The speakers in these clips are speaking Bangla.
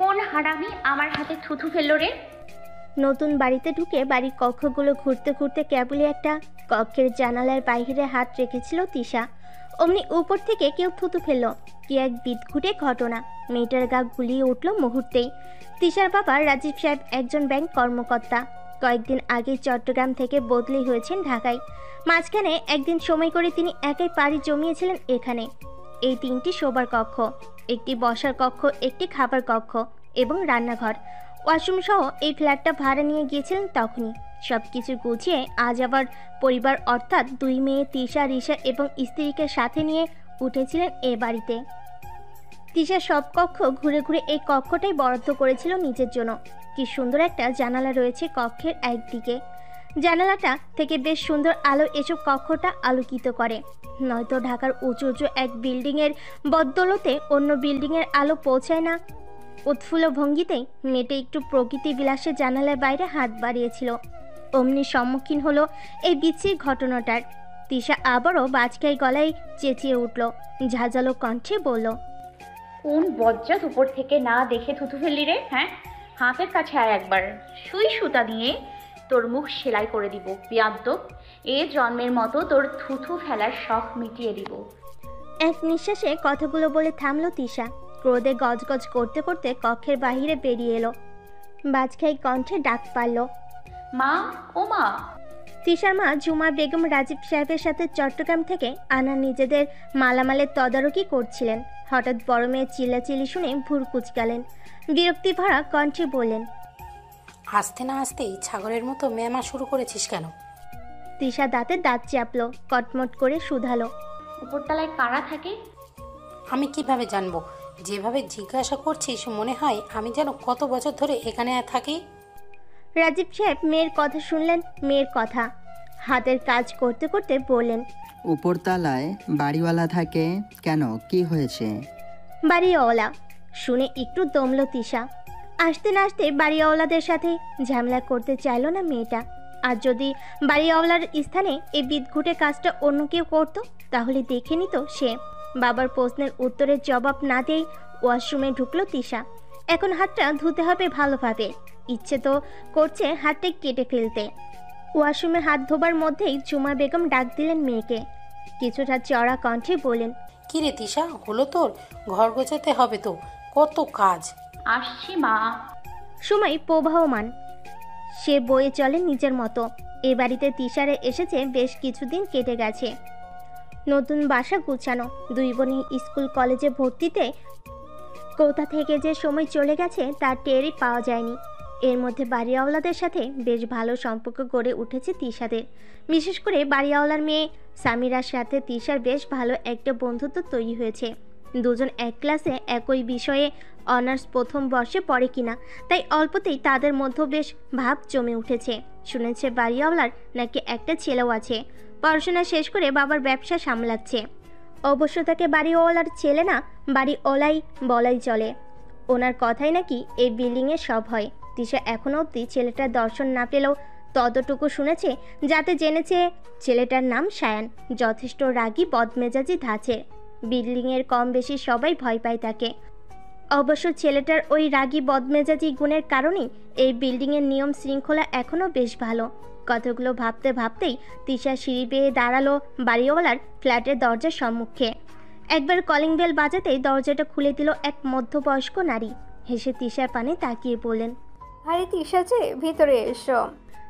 কোন হারামি আমার হাতে থুথু ফেললো রে? নতুন বাড়িতে ঢুকে বাড়ির কক্ষগুলো ঘুরতে ঘুরতে কেবলই একটা কক্ষের জানালার বাইরে হাত রেখেছিল তিশা। অমনি উপর থেকে কেউ থুতু ফেলল। কি এক বিদঘুটে ঘটনা! মেয়েটার গা গুলিয়ে উঠল মুহূর্তেই। তিশার বাবা রাজীব সাহেব একজন ব্যাংক কর্মকর্তা। কয়েকদিন আগে চট্টগ্রাম থেকে বদলি হয়েছেন ঢাকায়। মাঝখানে একদিন সময় করে তিনি একাই পাড়ি জমিয়েছিলেন এখানে। এই 3টি শোবার কক্ষ, একটি বসার কক্ষ, একটি খাবার কক্ষ এবং রান্নাঘর, ওয়াশরুম সহ এই ফ্ল্যাটটা ভাড়া নিয়ে গিয়েছিলেন তখনই। সব কিছু গুছিয়ে আজ আবার পরিবার অর্থাৎ 2 মেয়ে তিশা, রিশা এবং স্ত্রীকে সাথে নিয়ে উঠেছিলেন এ বাড়িতে। তিশা সব কক্ষ ঘুরে ঘুরে এই কক্ষটাই বরাদ্দ করেছিল নিজের জন্য। কি সুন্দর একটা জানালা রয়েছে কক্ষের একদিকে। জানালাটা থেকে বেশ সুন্দর আলো এসব কক্ষটা আলোকিত করে। নয়তো ঢাকার উঁচু উঁচু এক বিল্ডিংয়ের বদদৌলতে অন্য বিল্ডিংয়ের আলো পৌঁছায় না। উৎফুল্ল ভঙ্গিতেই মেয়েটা একটু প্রকৃতি বিলাসে জানালার বাইরে হাত বাড়িয়েছিল। অমনি সম্মুখীন হলো এই বিচ্ছির ঘটনাটার। তিশা আবারও বাজকাই গলায় চেঁচিয়ে উঠল, ঝাঁঝালো কণ্ঠে বলল, কোন বজ্জাত উপর থেকে না দেখে থুথু ফেললি রে? হ্যাঁ, হাতের কাছে আয় একবার, সুই সুতা নিয়ে তোর মুখ সেলাই করে দিব বিয়াদ্দপ। এ জন্মের মতো তোর থুথু ফেলার শখ মিটিয়ে দিব। এক নিঃশ্বাসে কথাগুলো বলে থামলো তিশা। ক্রোধে গজগজ করতে করতে কক্ষের বাহিরে বেরিয়ে এলো। বাজখাই কণ্ঠে ডাক পারল, মা, ও মা। তিশার মা জুমা বেগম রাজীব সাহেবের সাথে চট্টগ্রাম থেকে আনা নিজেদের মালামালের তদারকি করছিলেন। হঠাৎ বড় মেয়ে চিল্লাচিল্লি শুনে ভুর কুচকালেন। বিরক্তি ভরা কণ্ঠে বললেন, আসতে না আসতেই ছাগলের মতো মেমা শুরু করেছিস কেন? তিশা দাঁতে দাঁত চাপলো, কটমট করে শুধালো, উপরতলায় কারা থাকে? আমি কিভাবে জানবো? যেভাবে জিজ্ঞাসা করছিস মনে হয় আমি যেন কত বছর ধরে এখানে থাকি। রাজীব সাহেব মেয়ের কথা শুনলেন। মেয়ের কথা হাতের কাজ করতে করতে বললেন, উপরতলায় বাড়িওয়ালা থাকে কেন, কি হয়েছে? বাড়িওয়ালা শুনে একটু দমল তিশা। আসতে না আসতে বাড়িওয়ালাদের সাথে ঝামেলা করতে চাইল না মেয়েটা। আর যদি বাড়িওয়ালার স্থানে এই বিদঘুটে কাজটা অন্য কেউ করতো তাহলে দেখে নিত সে। বাবার প্রশ্নের উত্তরের জবাব না দিয়েই ওয়াশরুমে ঢুকলো তিশা। এখন হাতটা ধুতে হবে ভালোভাবে। ইচ্ছে তো করছে হাতটা কেটে ফেলতে। ওয়াশরুমে হাত ধোবার মধ্যেই জুমা বেগম ডাক দিলেন মেয়েকে। কিছুটা চড়া কণ্ঠে বলেন, কি রে তিশা, হলো তোর? ঘর গোছাতে হবে তো, কত কাজ। আসছি মা। সময় প্রবাহমান, সে বয়ে চলে নিজের মতো। এ বাড়িতে তিশারে এসেছে বেশ কিছুদিন কেটে গেছে। নতুন বাসা গুছানো, 2 বোনই স্কুল কলেজে ভর্তিতে কোথা থেকে যে সময় চলে গেছে তার টেরই পাওয়া যায়নি। এর মধ্যে বাড়িওয়ালাদের সাথে বেশ ভালো সম্পর্ক গড়ে উঠেছে তিশাদের। বিশেষ করে বাড়িওয়ালার মেয়ে সামিরার সাথে তিশার বেশ ভালো একটা বন্ধুত্ব তৈরি হয়েছে। দুজন এক ক্লাসে একই বিষয়ে অনার্স প্রথম বর্ষে পড়ে কিনা, তাই অল্পতেই তাদের মধ্যে বেশ ভাব জমে উঠেছে। শুনেছে বাড়িওয়ালার নাকি একটা ছেলেও আছে, পড়াশোনা শেষ করে বাবার ব্যবসা সামলাচ্ছে। অবশ্য তাকে বাড়িওয়ালার ছেলে না, বাড়িওয়ালাই বলাই চলে। ওনার কথাই নাকি এই বিল্ডিংয়ে সব হয়। তিশা এখনও অবধি ছেলেটার দর্শন না পেলেও ততটুকু শুনেছে যাতে জেনেছে ছেলেটার নাম সায়ান। যথেষ্ট রাগী, বদমেজাজি ধাঁচের। বিল্ডিংয়ের কম বেশি সবাই ভয় পায় তাকে। অবশ্য ছেলেটার ওই রাগী বদমেজাজি গুণের কারণেই এই বিল্ডিংয়ের নিয়ম শৃঙ্খলা এখনও বেশ ভালো। কথাগুলো ভাবতে ভাবতেই তিশা সিঁড়ি বেয়ে দাঁড়ালো বাড়িওয়ালার ফ্ল্যাটের দরজার সম্মুখে। একবার কলিং বেল বাজাতেই দরজাটা খুলে দিল এক মধ্যবয়স্ক নারী। হেসে তিশার পানে তাকিয়ে বললেন, আরে তিশা যে, ভিতরে এসো।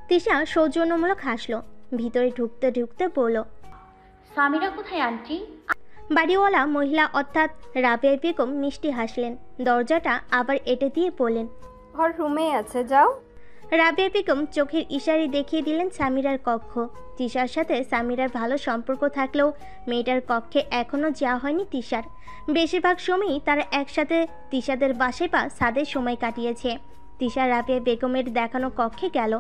তিশা সৌজন্যমূলক হাসলো। ভিতরে ঢুকতে ঢুকতে বলল, সামিরা কোথায় আন্টি? বাড়িওয়ালা মহিলা অর্থাৎ রাবেয়া বেগম মিষ্টি হাসলেন। দরজাটা আবার এঁটে দিয়ে বললেন, ওর রুমে আছে, যাও। রাবেয়া বেগম চোখের ইশারে দেখিয়ে দিলেন সামিরার কক্ষ। তিশার সাথে সামিরার ভালো সম্পর্ক থাকলেও মেয়েটার কক্ষে এখনও যাওয়া হয়নি তিশার। বেশিরভাগ সময়ই তারা একসাথে তিশাদের বাসায় বা ছাদে সময় কাটিয়েছে। তিশা রাবেয়া বেগমের দেখানো কক্ষে গেল।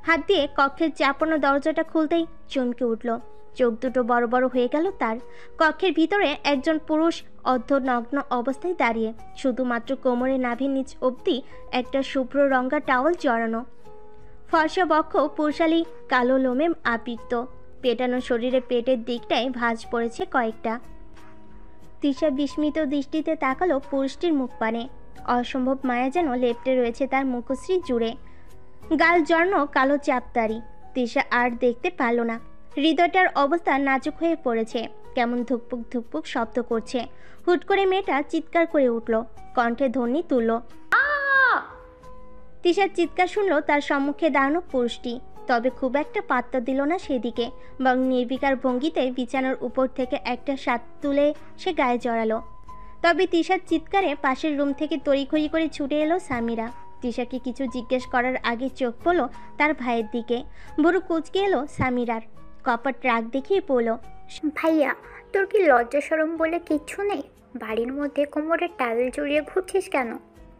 হাত দিয়ে কক্ষের চাপানো দরজাটা খুলতেই চমকে উঠল। চোখ দুটো বড় বড় হয়ে গেল তার। কক্ষের ভিতরে একজন পুরুষ অর্ধনগ্ন অবস্থায় দাঁড়িয়ে, শুধুমাত্র কোমরে নাভির নিচ অবধি একটা শুভ্র রঙা টাওয়াল জড়ানো। ফর্সা বক্ষ, পুরুষালী কালো লোমে আবৃত। পেটানো শরীরে পেটের দিকটায় ভাঁজ পড়েছে কয়েকটা। তিশা বিস্মিত দৃষ্টিতে তাকালো পুরুষটির মুখ পানে। অসম্ভব মায়া যেন লেপ্টে রয়েছে তার মুখশ্রী জুড়ে। গাল জর্ণ কালো চাপতারি। তিশা আর দেখতে পারল না। হৃদয়টার অবস্থা নাজুক হয়ে পড়েছে, কেমন ধুকপুক ধুকপুক শব্দ করছে। হুট করে মেয়েটা চিৎকার করে উঠল, কণ্ঠে ধ্বনি তুলল। তিশার চিৎকার শুনল তার সম্মুখে দাঁড়ানো পুরুষটি, তবে খুব একটা পাত্তা দিল না সেদিকে, বরং নির্বিকার ভঙ্গিতে বিছানার উপর থেকে একটা শাত তুলে সে গায়ে জড়ালো। তবে তিশার চিৎকারে পাশের রুম থেকে তড়িঘড়ি করে ছুটে এলো সামিরা। তিশাকে কিছু জিজ্ঞেস করার আগে চোখ পড়ল তার ভাইয়ের দিকে। বুড়ো কুচকে এলো সামিরার, কপাট রাগ দেখিয়ে পড়ল। ভাইয়া, তোর কি লজ্জা শরম বলে কিচ্ছু নেই? বাড়ির মধ্যে কোমরে টাওয়েল জড়িয়ে ঘুরছিস কেন?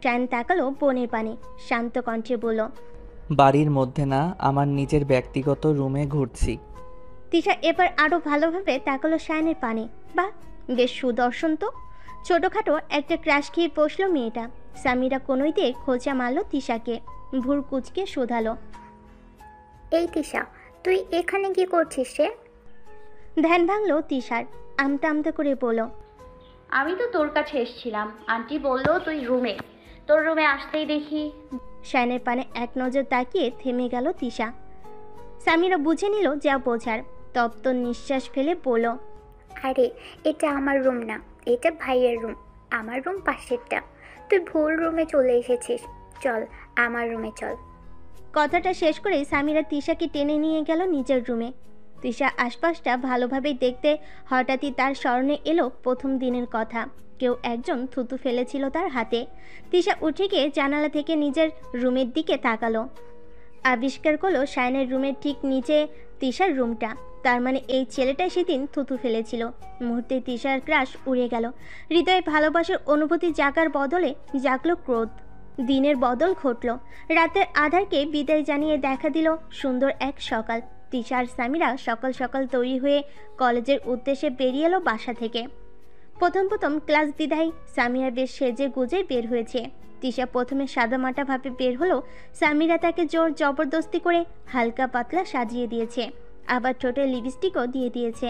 ট্যান তাকালো বোনের পানে, শান্ত কণ্ঠে বলল। বাড়ির মধ্যে না, আমার নিজের ব্যক্তিগত রুমে ঘুরছি। তিশা এবার আরও ভালোভাবে তাকালো শায়নের পানে। বাহ, বেশ সুদর্শন তো। ছোটোখাটো একটা ক্রাশ খেয়ে বসলো মেয়েটা। সামিরা কোনোই দিয়ে খোঁচা মারল তিশাকে, ভুর কুচকে শোধালো। এই তিশা, তুই এখানে কি করছিস রে? ধ্যান ভাঙলো তিশার, আমতা আমতা করে বলল। আমি তো তোর কাছে এসেছিলাম, আন্টি বললো তুই রুমে। তোর রুমে আসতেই দেখি। শায়নের পানে এক নজর তাকিয়ে থেমে গেল তিশা। সামিরা বুঝে নিল যা বোঝার, তপ্ত নিঃশ্বাস ফেলে বলল। আরে, এটা আমার রুম না, এটা ভাইয়ের রুম। আমার রুম পাশেরটা। তুই ভুল রুমে চলে এসেছিস। চল, আমার রুমে চল। কথাটা শেষ করে সামিরা তিশাকে টেনে নিয়ে গেল নিজের রুমে। তিশা আশপাশটা ভালোভাবে দেখতে হঠাৎই তার স্মরণে এলো প্রথম দিনের কথা। কেউ একজন থুতু ফেলেছিল তার হাতে। তিশা উঠে গিয়ে জানালা থেকে নিজের রুমের দিকে তাকালো। আবিষ্কার করলো শায়নের রুমের ঠিক নিচে তিশার রুমটা। তার মানে এই ছেলেটাই সেদিন থুতু ফেলেছিল। মুহূর্তে তিশার ক্রাশ উড়ে গেল। হৃদয়ে ভালোবাসার অনুভূতি জাগার বদলে জাগলো ক্রোধ। দিনের বদল ঘটল। রাতের আধারকে বিদায় জানিয়ে দেখা দিল সুন্দর এক সকাল। তিশা আর সামিরা সকাল সকাল তৈরি হয়ে কলেজের উদ্দেশ্যে বেরিয়ে এলো বাসা থেকে। প্রথম ক্লাস বিদায় সামিরা বেশ সেজে গুজে বের হয়েছে। তিশা প্রথমে সাদামাটাভাবে বের হলো, সামিরা তাকে জোর জবরদস্তি করে হালকা পাতলা সাজিয়ে দিয়েছে, আবার ঠোঁটে লিপস্টিকও দিয়ে দিয়েছে।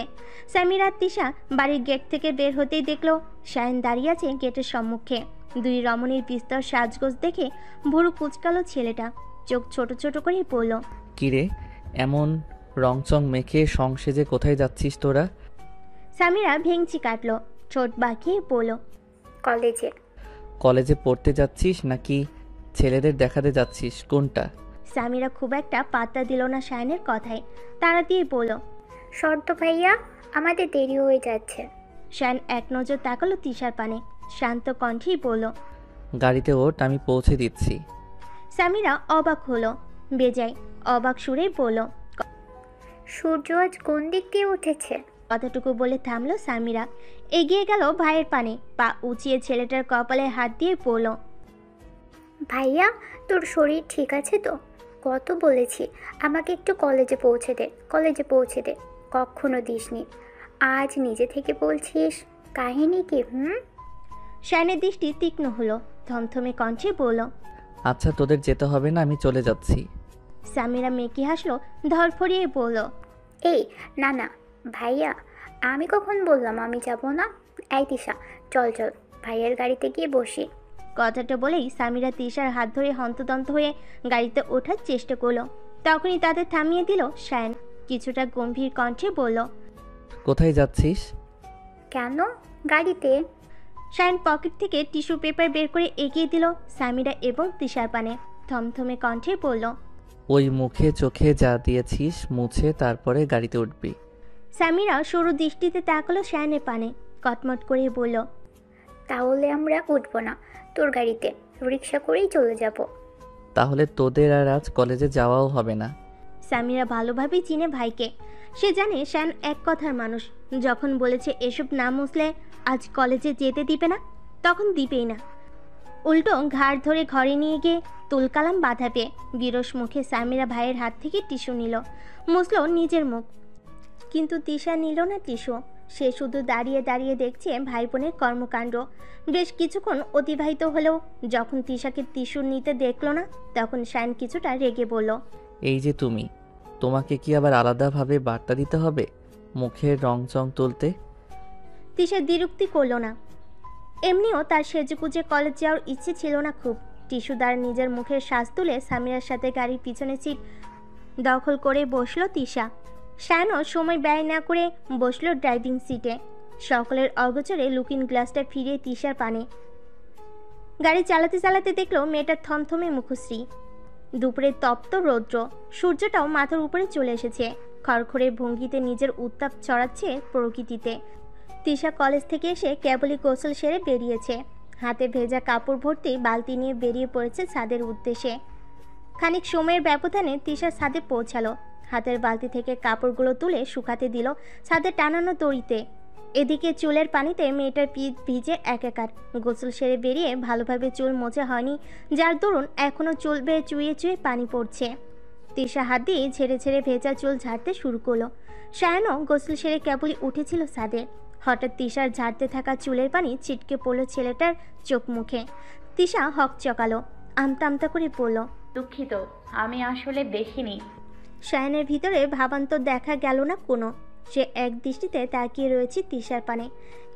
সামিরা আর তিশা বাড়ির গেট থেকে বের হতেই দেখলো শায়ন দাঁড়িয়ে আছে গেটের সম্মুখে। দুই রমণীর বিস্তর সাজগোজ দেখে ভুরু কুচকালো ছেলেটা, চোখ ছোট ছোট করে বলল। কিরে, এমন রংচং মেখে সংসেজে কোথায় যাচ্ছিস তোরা? সামিরা ভেঙচি কাটলো, ঠোঁট বাঁকিয়ে বলল। কলেজে। কলেজে পড়তে যাচ্ছিস নাকি ছেলেদের দেখাতে যাচ্ছিস, কোনটা? সামিরা খুব একটা পাত্তা দিল না শায়নের কথায়, তাড়া দিয়ে বলল। শর্ত ভাইয়া, আমাদের দেরি হয়ে যাচ্ছে। শায়ন এক নজর তাকালো তিশার পানে, শান্ত কণ্ঠেই বলল। গাড়িতে ওঠ, আমি পৌঁছে দিচ্ছি। সামিরা অবাক হলো, বেজায় অবাক সুরে বলল। সূর্য আজ কোন দিক দিয়ে উঠেছে? কথাটুকু বলে থামলো সামিরা, এগিয়ে গেল ভাইয়ের পানে, পা উঁচিয়ে ছেলেটার কপালে হাত দিয়ে বলল। ভাইয়া, তোর শরীর ঠিক আছে তো? কত বলেছি আমাকে একটু কলেজে পৌঁছে দে, কলেজে পৌঁছে দে, কখনো দিসনি। আজ নিজে থেকে বলছিস, কাহিনী কি? শায়নের দৃষ্টি তীক্ষ্ণ হলো, থমথমে কণ্ঠে বলল। আচ্ছা, তোদের যেতে হবে না, আমি চলে যাচ্ছি। সামিরা মেকি হাসলো, ধরফড়িয়ে বলল। এই না না ভাইয়া, আমি কখন বললাম আমি যাব না? এই তিশা, চল চল, ভাইয়ের গাড়িতে গিয়ে বসি। কথাটা বলেই সামিরা তিশার হাত ধরে হন্তদন্ত হয়ে গাড়িতে ওঠার চেষ্টা করলো। তখনই তাদের থামিয়ে দিল শায়ন, কিছুটা গম্ভীর কণ্ঠে বলল। কোথায় যাচ্ছিস? কেন? গাড়িতে। শায়ন পকেট থেকে টিস্যু পেপার বের করে এগিয়ে দিল সামিরা এবং তিশার পানে, থমথমে কণ্ঠে বলল। ওই মুখে চোখে যা দিয়েছিস মুছে তারপরে গাড়িতে উঠবি। সামিরা সরু দৃষ্টিতে তাকালো শায়নের পানে, কটমট করে বলল। তাহলে আমরা উঠবো না তোর গাড়িতে, রিক্সা করেই চলে যাব। তাহলে তোদের আর আজ কলেজে যাওয়াও হবে না। সামিরা ভালোভাবেই চিনে ভাইকে। সে জানে শায়ন এক কথার মানুষ, যখন বলেছে এসব না মুছলে আজ কলেজে যেতে দিবে না, তখন দিবেই না। উল্টো ঘাড় ধরে ঘরে নিয়ে গিয়ে তুলকালাম বাঁধাবে। বিরস মুখে সামিরা ভাইয়ের হাত থেকে টিস্যু নিল, মুছল নিজের মুখ। কিন্তু তিশা নিল না টিস্যু। সে শুধু দাঁড়িয়ে দাঁড়িয়ে দেখছে ভাই বোনের কর্মকাণ্ড। বেশ কিছুক্ষণ অতিবাহিত হলেও যখন তিশাকে টিস্যু নিতে দেখলো না, তখন শায়ন কিছুটা রেগে বলল। এই যে তুমি, তোমাকে কি আবার আলাদাভাবে বার্তা দিতে হবে মুখের রংচং তুলতে? তিশা দ্বিরুক্তি করল না। এমনিও তার সেজেগুজে কলেজ যাওয়ার ইচ্ছে ছিল না খুব। টিস্যুদার নিজের মুখের শ্বাস তুলে সামিরার সাথে গাড়ির পিছনে সিট দখল করে বসলো তিশা। শায়নও সময় ব্যয় না করে বসলো ড্রাইভিং সিটে। সকলের অগোচরে লুকিং গ্লাসটা ফিরিয়ে তিশার পানে। গাড়ি চালাতে চালাতে দেখলো মেয়েটার থমথমে মুখশ্রী। দুপুরে তপ্ত রৌদ্র, সূর্যটাও মাথার উপরে চলে এসেছে। খড়খড়ে ভঙ্গিতে নিজের উত্তাপ ছড়াচ্ছে প্রকৃতিতে। তিশা কলেজ থেকে এসে কেবলই গোসল সেরে বেরিয়েছে। হাতে ভেজা কাপড় ভর্তি বালতি নিয়ে বেরিয়ে পড়েছে ছাদের উদ্দেশ্যে। খানিক সময়ের ব্যবধানে তিশা ছাদে পৌঁছালো। হাতের বালতি থেকে কাপড়গুলো তুলে শুকাতে দিল ছাদে টানানো দড়িতে। এদিকে চুলের পানিতে মেয়েটার পিঠ ভিজে একাকার। গোসল সেরে বেরিয়ে ভালোভাবে চুল মোছা হয়নি, যার দরুন এখনও চুল বেয়ে চুইয়ে চুয়ে পানি পড়ছে। তিশা হাত দিয়ে ঝেড়ে ঝেড়ে ভেজা চুল ঝাড়তে শুরু করলো। শায়নও গোসল সেরে কেবলই উঠেছিল ছাদে। হঠাৎ তিশার ঝাড়তে থাকা চুলের পানি ছিটকে পড়ল ছেলেটার চোখ মুখে। তিশা হক চকালো, আমতা আমতা করে পড়ল, দুঃখিত, আমি আসলে দেখিনি। শায়নের ভিতরে ভাবান্তর দেখা গেল না কোনো। সে এক দৃষ্টিতে তাকিয়ে রয়েছে তিশার পানে।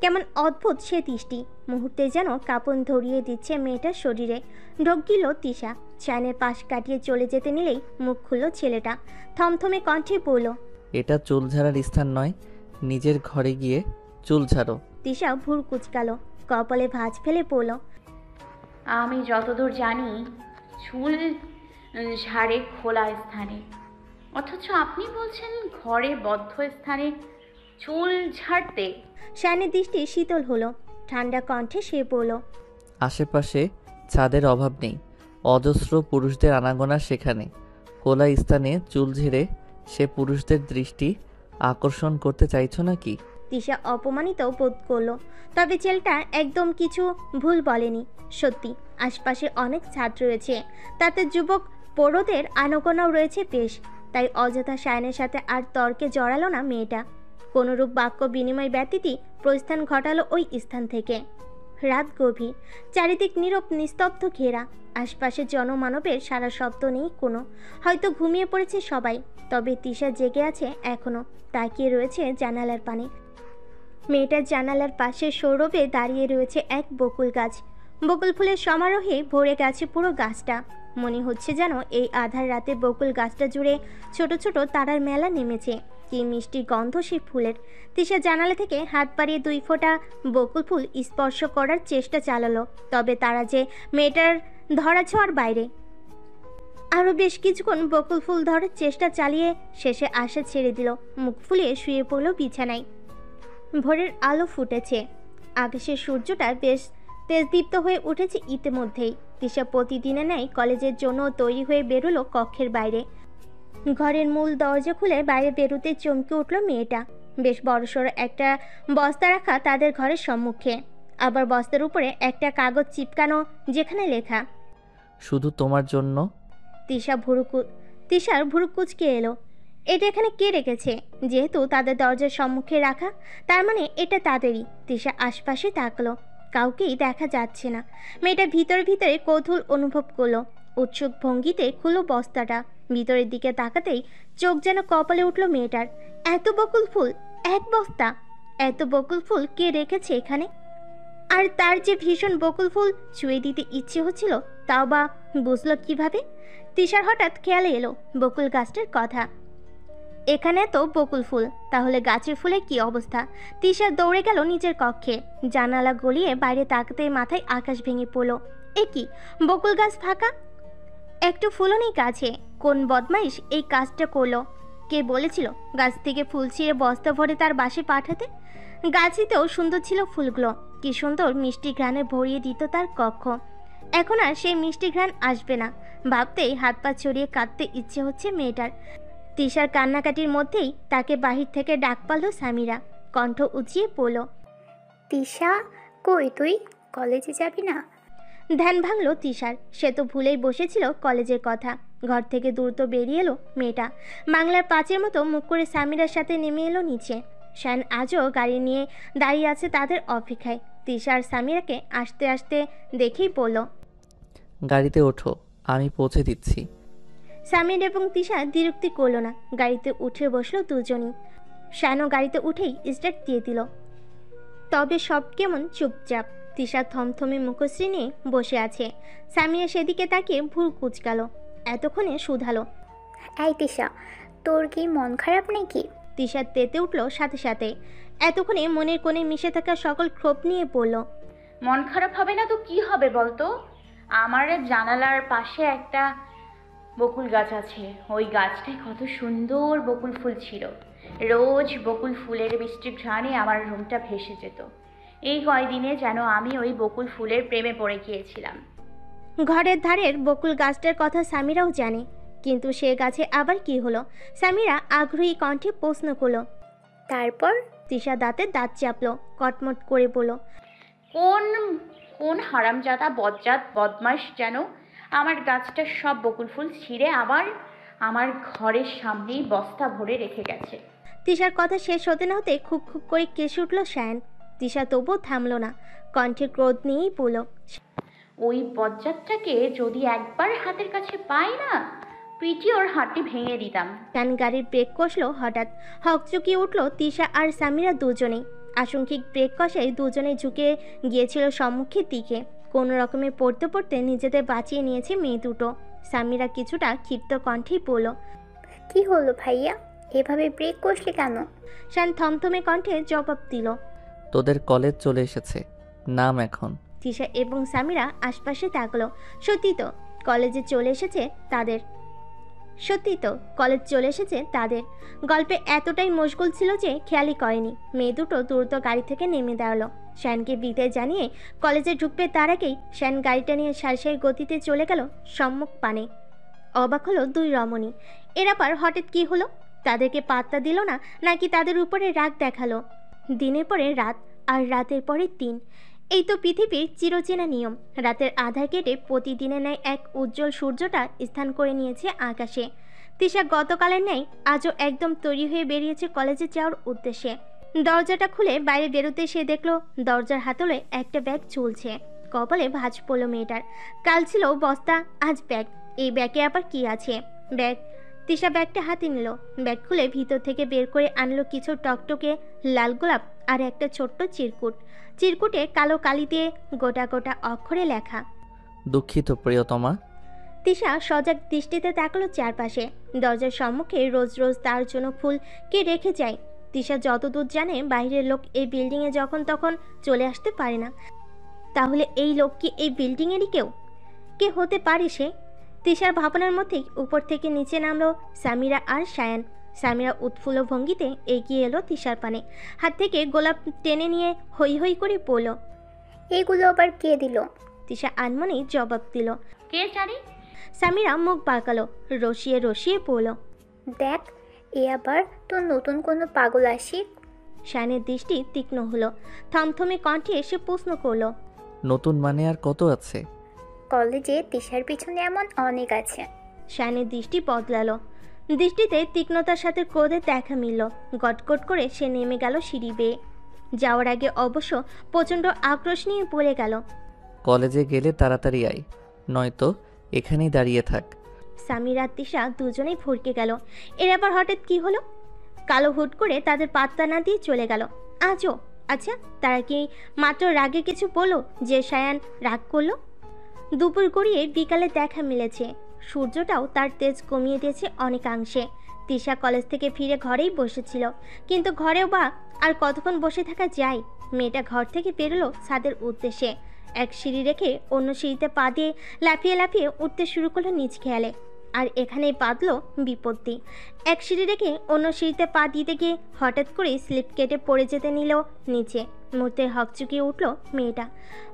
কেমন অদ্ভুত সে দৃষ্টি, মুহূর্তে যেন কাঁপন ধরিয়ে দিচ্ছে মেয়েটার শরীরে। ঢোক গিল তিশা। শায়নের পাশ কাটিয়ে চলে যেতে নিলেই মুখ খুলল ছেলেটা। থমথমে কণ্ঠে বলল, এটা চুল ঝাড়ার স্থান নয়, নিজের ঘরে গিয়ে চুল ঝাড়ো। তিশা ভুর কুচকালো, কপালে ভাঁজ ফেলে পড়ল, আমি যতদূর জানি চুল ঝাড়ে খোলা স্থানে, অথচ আপনি বলছেন ঘরে বদ্ধ স্থানে চুল ঝাড়তে। শায়নের দৃষ্টি শীতল হলো। ঠান্ডা কণ্ঠে সে বলল, আশেপাশে ছাদের অভাব নেই, অজস্র পুরুষদের আনাগোনা সেখানে। খোলা স্থানে চুল ঝেড়ে সে পুরুষদের দৃষ্টি আকর্ষণ করতে চাইছো নাকি? তিশা অপমানিত বোধ করলো। তবে ছেলেটা একদম কিছু ভুল বলেনি। সত্যি আশপাশে অনেক ছাত্র রয়েছে, তাতে যুবক পোড়োদের আনাগোনাও রয়েছে বেশ। তাই অযথা শায়নের সাথে আর তর্কে জড়ালো না মেয়েটা। কোনোরূপ বাক্য বিনিময় ব্যতীতই প্রস্থান ঘটালো ওই স্থান থেকে। রাত গভীর, চারিদিক নীরব নিস্তব্ধ ঘেরা। আশপাশে জনমানবের সারা শব্দ নেই কোনো। হয়তো ঘুমিয়ে পড়েছে সবাই, তবে তিশা জেগে আছে এখনো, তাকিয়ে রয়েছে জানালার পানে। মেয়েটার জানালার পাশে সৌরভে দাঁড়িয়ে রয়েছে এক বকুল গাছ। বকুল ফুলের সমারোহে ভরে গেছে পুরো গাছটা। মনে হচ্ছে যেন এই আধার রাতে বকুল গাছটা জুড়ে ছোট ছোট তারার মেলা নেমেছে। কি মিষ্টি গন্ধ সেই ফুলের। তিশা জানালা থেকে হাত বাড়িয়ে 2 ফোঁটা বকুল ফুল স্পর্শ করার চেষ্টা চালালো, তবে তারা যে মেয়েটার ধরা ছোঁয়ার বাইরে। আরও বেশ কিছুক্ষণ বকুল ফুল ধরার চেষ্টা চালিয়ে শেষে আশা ছেড়ে দিল। মুখ ফুলিয়ে শুয়ে পড়ল বিছানায়। ভোরের আলো ফুটেছে। আকাশের সূর্যটা বেশ তেজদীপ্ত হয়ে উঠেছে ইতিমধ্যেই। তিশা প্রতিদিনের ন্যায় কলেজের জন্য তৈরি হয়ে বেরোলো কক্ষের বাইরে। ঘরের মূল দরজা খুলে বাইরে বেরোতে চমকে উঠল মেয়েটা। বেশ বড়সড় একটা বস্তা রাখা তাদের ঘরের সম্মুখে। আবার বস্তার উপরে একটা কাগজ চিপকানো, যেখানে লেখা, শুধু তোমার জন্য। তিশার ভুরু কুচকে এলো। এটা এখানে কে রেখেছে? যেহেতু তাদের দরজার সম্মুখে রাখা, তার মানে এটা তাদেরই। তিশা আশপাশে তাকলো, কাউকেই দেখা যাচ্ছে না। মেয়েটা ভিতরে ভিতরে কৌতূহল অনুভব করলো। উৎসুক ভঙ্গিতে খুলল বস্তাটা। ভিতরের দিকে তাকাতেই চোখ যেন কপালে উঠল মেয়েটার। এত বকুল ফুল, এক বস্তা! এত বকুল ফুল কে রেখেছে এখানে? আর তার যে ভীষণ বকুল ফুল ছুঁয়ে দিতে ইচ্ছে হচ্ছিল, তাও বা বুঝলো কিভাবে? তিশার হঠাৎ খেয়ালে এলো বকুল গাছটার কথা। এখানে তো বকুল ফুল, তাহলে গাছের ফুলের কি অবস্থা? তিশা দৌড়ে গেল নিজের কক্ষে। জানালা গলিয়ে বাইরে তাকাতে মাথায় আকাশ ভেঙে পড়ল। এ কি, বকুল গাছ ফাঁকা, একটু ফুলও নেই গাছে। কোন বদমাইশ এই কাজটা করলো? কে বলেছিল গাছ থেকে ফুল ছিঁড়ে বস্তা ভরে তার বাসে পাঠাতে? গাছেতেও সুন্দর ছিল ফুলগুলো, কি সুন্দর মিষ্টি ঘ্রাণে ভরিয়ে দিত তার কক্ষ। এখন আর সেই মিষ্টি ঘ্রাণ আসবে না ভাবতেই হাত পা ছড়িয়ে কাঁদতে ইচ্ছে হচ্ছে মেয়েটার। তিশার কান্নাকাটির মধ্যেই তাকে বাহির থেকে ডাক পারল সামিরা। কণ্ঠ উঁচিয়ে পড়ল, তিশা, কই তুই? কলেজে যাবি না? ধ্যান ভাঙল তিশার। সে তো ভুলেই বসেছিল কলেজের কথা। ঘর থেকে দ্রুত বেরিয়ে এলো মেয়েটা। বাংলার 5-এর মতো মুখ করে সামিরার সাথে নেমে এলো নিচে। শায়ন আজও গাড়ি নিয়ে দাঁড়িয়ে আছে তাদের অপেক্ষায়। তিশা আর সামিরাকে আসতে আসতে দেখেই বলল, গাড়িতে ওঠো, আমি পৌঁছে দিচ্ছি। সামির এবং তিশা দ্বিরুক্তি করল না। গাড়িতে উঠে বসলো দুজনই। শায়নও গাড়িতে উঠেই স্টার্ট দিয়ে দিল। তবে সব কেমন চুপচাপ। তিশা থমথমে মুখশ্রী নিয়ে বসে আছে। সামিয়া সেদিকে তাকিয়ে ভুল কুচকাল, এতক্ষণে শুধালো। এই তিশা, তোর কি মন খারাপ নাকি? তিশা তেতে উঠল সাথে সাথে। এতক্ষণে মনের কোণে মিশে থাকা সকল ক্ষোভ নিয়ে পড়ল। মন খারাপ হবে না তো কি হবে বলতো? আমার জানালার পাশে একটা বকুল গাছ আছে। ওই গাছটায় কত সুন্দর বকুল ফুল ছিল। রোজ বকুল ফুলের মিষ্টি ঘ্রাণে আমার রুমটা ভেসে যেত। এই কয়দিনে যেন আমি ওই বকুল ফুলের প্রেমে পড়ে গিয়েছিলাম। ঘরের ধারের বকুল গাছটার কথা সামিরাও জানে, কিন্তু সে গাছে আবার কি হলো? সামিরা আগ্রহী কণ্ঠে প্রশ্ন করল। তারপর? তিশা দাঁতে দাঁত চাপলো, কটমট করে বলল। কোন কোন হারামজাদা বজ্জাত বদমাশ যেন আমার গাছটার সব বকুল ফুল ছিঁড়ে আবার আমার ঘরের সামনেই বস্তা ভরে রেখে গেছে। তিশার কথা শেষ হতে না হতে খুব খুব করে কেসে উঠল সায়ান। তিশা তবুও থামলো না, কণ্ঠে ক্রোধ নিয়েই বলল। ওই বজ্জাতটাকে যদি একবার হাতের কাছে পাই না, পিটি ওর হাতটি ভেঙে দিতাম। সায়ান গাড়ির ব্রেক কষলো হঠাৎ। হকচকিয়ে উঠল তিশা আর সামিরা দুজনেই। আশঙ্কিক ব্রেক কষায় দুজনেই ঝুঁকে গিয়েছিল সম্মুখের দিকে। কোনো রকমে পড়তে পড়তে নিজেদের বাঁচিয়ে নিয়েছে মেয়ে দুটো। সামিরা কিছুটা ক্ষিপ্ত কণ্ঠেই বলল। কি হলো ভাইয়া, এভাবে ব্রেক কষলে কেন? সায়ান থমথমে কণ্ঠে জবাব দিল। তোদের কলেজ চলে এসেছে, নাম এখন। তিশা এবং সামিরা আশপাশে তাকলো। সত্যি তো কলেজ চলে এসেছে তাদের। গল্পে এতটাই মশগুল ছিল যে খেয়ালই করেনি। মেয়ে দুটো দ্রুত গাড়ি থেকে নেমে দাঁড়ালো। শ্যানকে বিদায় জানিয়ে কলেজে ঢুকবে তার আগেই শ্যান গাড়িটা নিয়ে সারসাই গতিতে চলে গেল সম্মুখ পানে। অবাক হলো দুই রমণী। এর আবার হঠাৎ কি হলো? তাদেরকে পাত্তা দিল না, নাকি তাদের উপরে রাগ দেখালো? দিনের পরে রাত আর রাতের পরে দিন, এই তো পৃথিবীর চিরচেনা নিয়ম। রাতের আধার কেটে প্রতিদিনের ন্যায় এক উজ্জ্বল সূর্যটা স্থান করে নিয়েছে আকাশে। তিশা গতকালের ন্যায় আজও একদম তৈরি হয়ে বেরিয়েছে কলেজে যাওয়ার উদ্দেশ্যে। দরজাটা খুলে বাইরে বেরোতে সে দেখলো দরজার হাতলে একটা ব্যাগ ঝুলছে। কপালে ভাঁজ পড়লো মেয়েটার। কাল ছিল বস্তা, আজ ব্যাগ। এই ব্যাগে আবার কি আছে? ব্যাগ। তিশা ব্যাগটা হাতে নিল। ব্যাগ খুলে ভিতর থেকে বের করে আনলো কিছু টকটকে লাল গোলাপ আর একটা ছোট্ট চিরকুটে কালো কালি দিয়ে গোটা গোটা অক্ষরে লেখা। দুঃখিত প্রিয়তমা। তিশা সজাগ দৃষ্টিতে তাকালো চারপাশে। দরজার সম্মুখে রোজ রোজ তার জন্য ফুল কে রেখে যায়? তিশা যতদূর জানে বাইরের লোক এই বিল্ডিংয়ে যখন তখন চলে আসতে পারে না। তাহলে এই লোক কি এই বিল্ডিংয়েরই কেউ? কে হতে পারে সে? তিশার ভাবনার মধ্যেই উপর থেকে নিচে নামলো সামিরা আর সায়ান। সামিরা উৎফুল্ল ভঙ্গিতে এগিয়ে এলো তিশার পানে। হাত থেকে গোলাপ টেনে নিয়ে হই হই করে বলল। এগুলো আবার কে দিল? তিশা আনমনেই জবাব দিল। কে জানি। সামিরা মুখ বাঁকালো, রসিয়ে রসিয়ে বলল। দেখ, এ আবার তোর নতুন কোনো পাগল আশিক? সায়ানের দৃষ্টি তীক্ষ্ণ হলো। থমথমে কণ্ঠে এসে প্রশ্ন করলো। নতুন মানে আর কত আছে? কলেজে তিশার পিছনে এমন অনেক আছে। সায়ানের দৃষ্টি বদলালো। দৃষ্টিতে তীক্ষ্ণতার সাথে ক্রোধের দেখা মিলল। গটগট করে সে নেমে গেল সিঁড়ি বেয়ে। যাওয়ার আগে অবশ্য প্রচণ্ড আক্রোশ নিয়ে পড়ে গেল। কলেজে গেলে তাড়াতাড়ি আয়, নয়তো এখানেই দাঁড়িয়ে থাক। সামিরা আর তিশা দুজনেই ভরকে গেল। এর আবার হঠাৎ কি হলো? কালো হুট করে তাদের পাত্তা না দিয়ে চলে গেল। আজও? আচ্ছা, তারা কি মাত্র রাগে কিছু বলল যে সায়ান রাগ করলো? দুপুর গড়িয়ে বিকালে দেখা মিলেছে। সূর্যটাও তার তেজ কমিয়ে দিয়েছে অনেকাংশে। তিশা কলেজ থেকে ফিরে ঘরেই বসেছিল, কিন্তু ঘরেও বা আর কতক্ষণ বসে থাকা যায়? মেয়েটা ঘর থেকে বেরোলো ছাদের উদ্দেশ্যে। এক সিঁড়ি রেখে অন্য সিঁড়িতে পা দিয়ে লাফিয়ে লাফিয়ে উঠতে শুরু করলো নিজ খেয়ালে। আর এখানেই বাঁধলো বিপত্তি। এক সিঁড়ি রেখে অন্য সিঁড়িতে পা দিতে গিয়ে হঠাৎ করে স্লিপ কেটে পড়ে যেতে নিল নিচে। মুহূর্তে হকচকিয়ে উঠল মেয়েটা।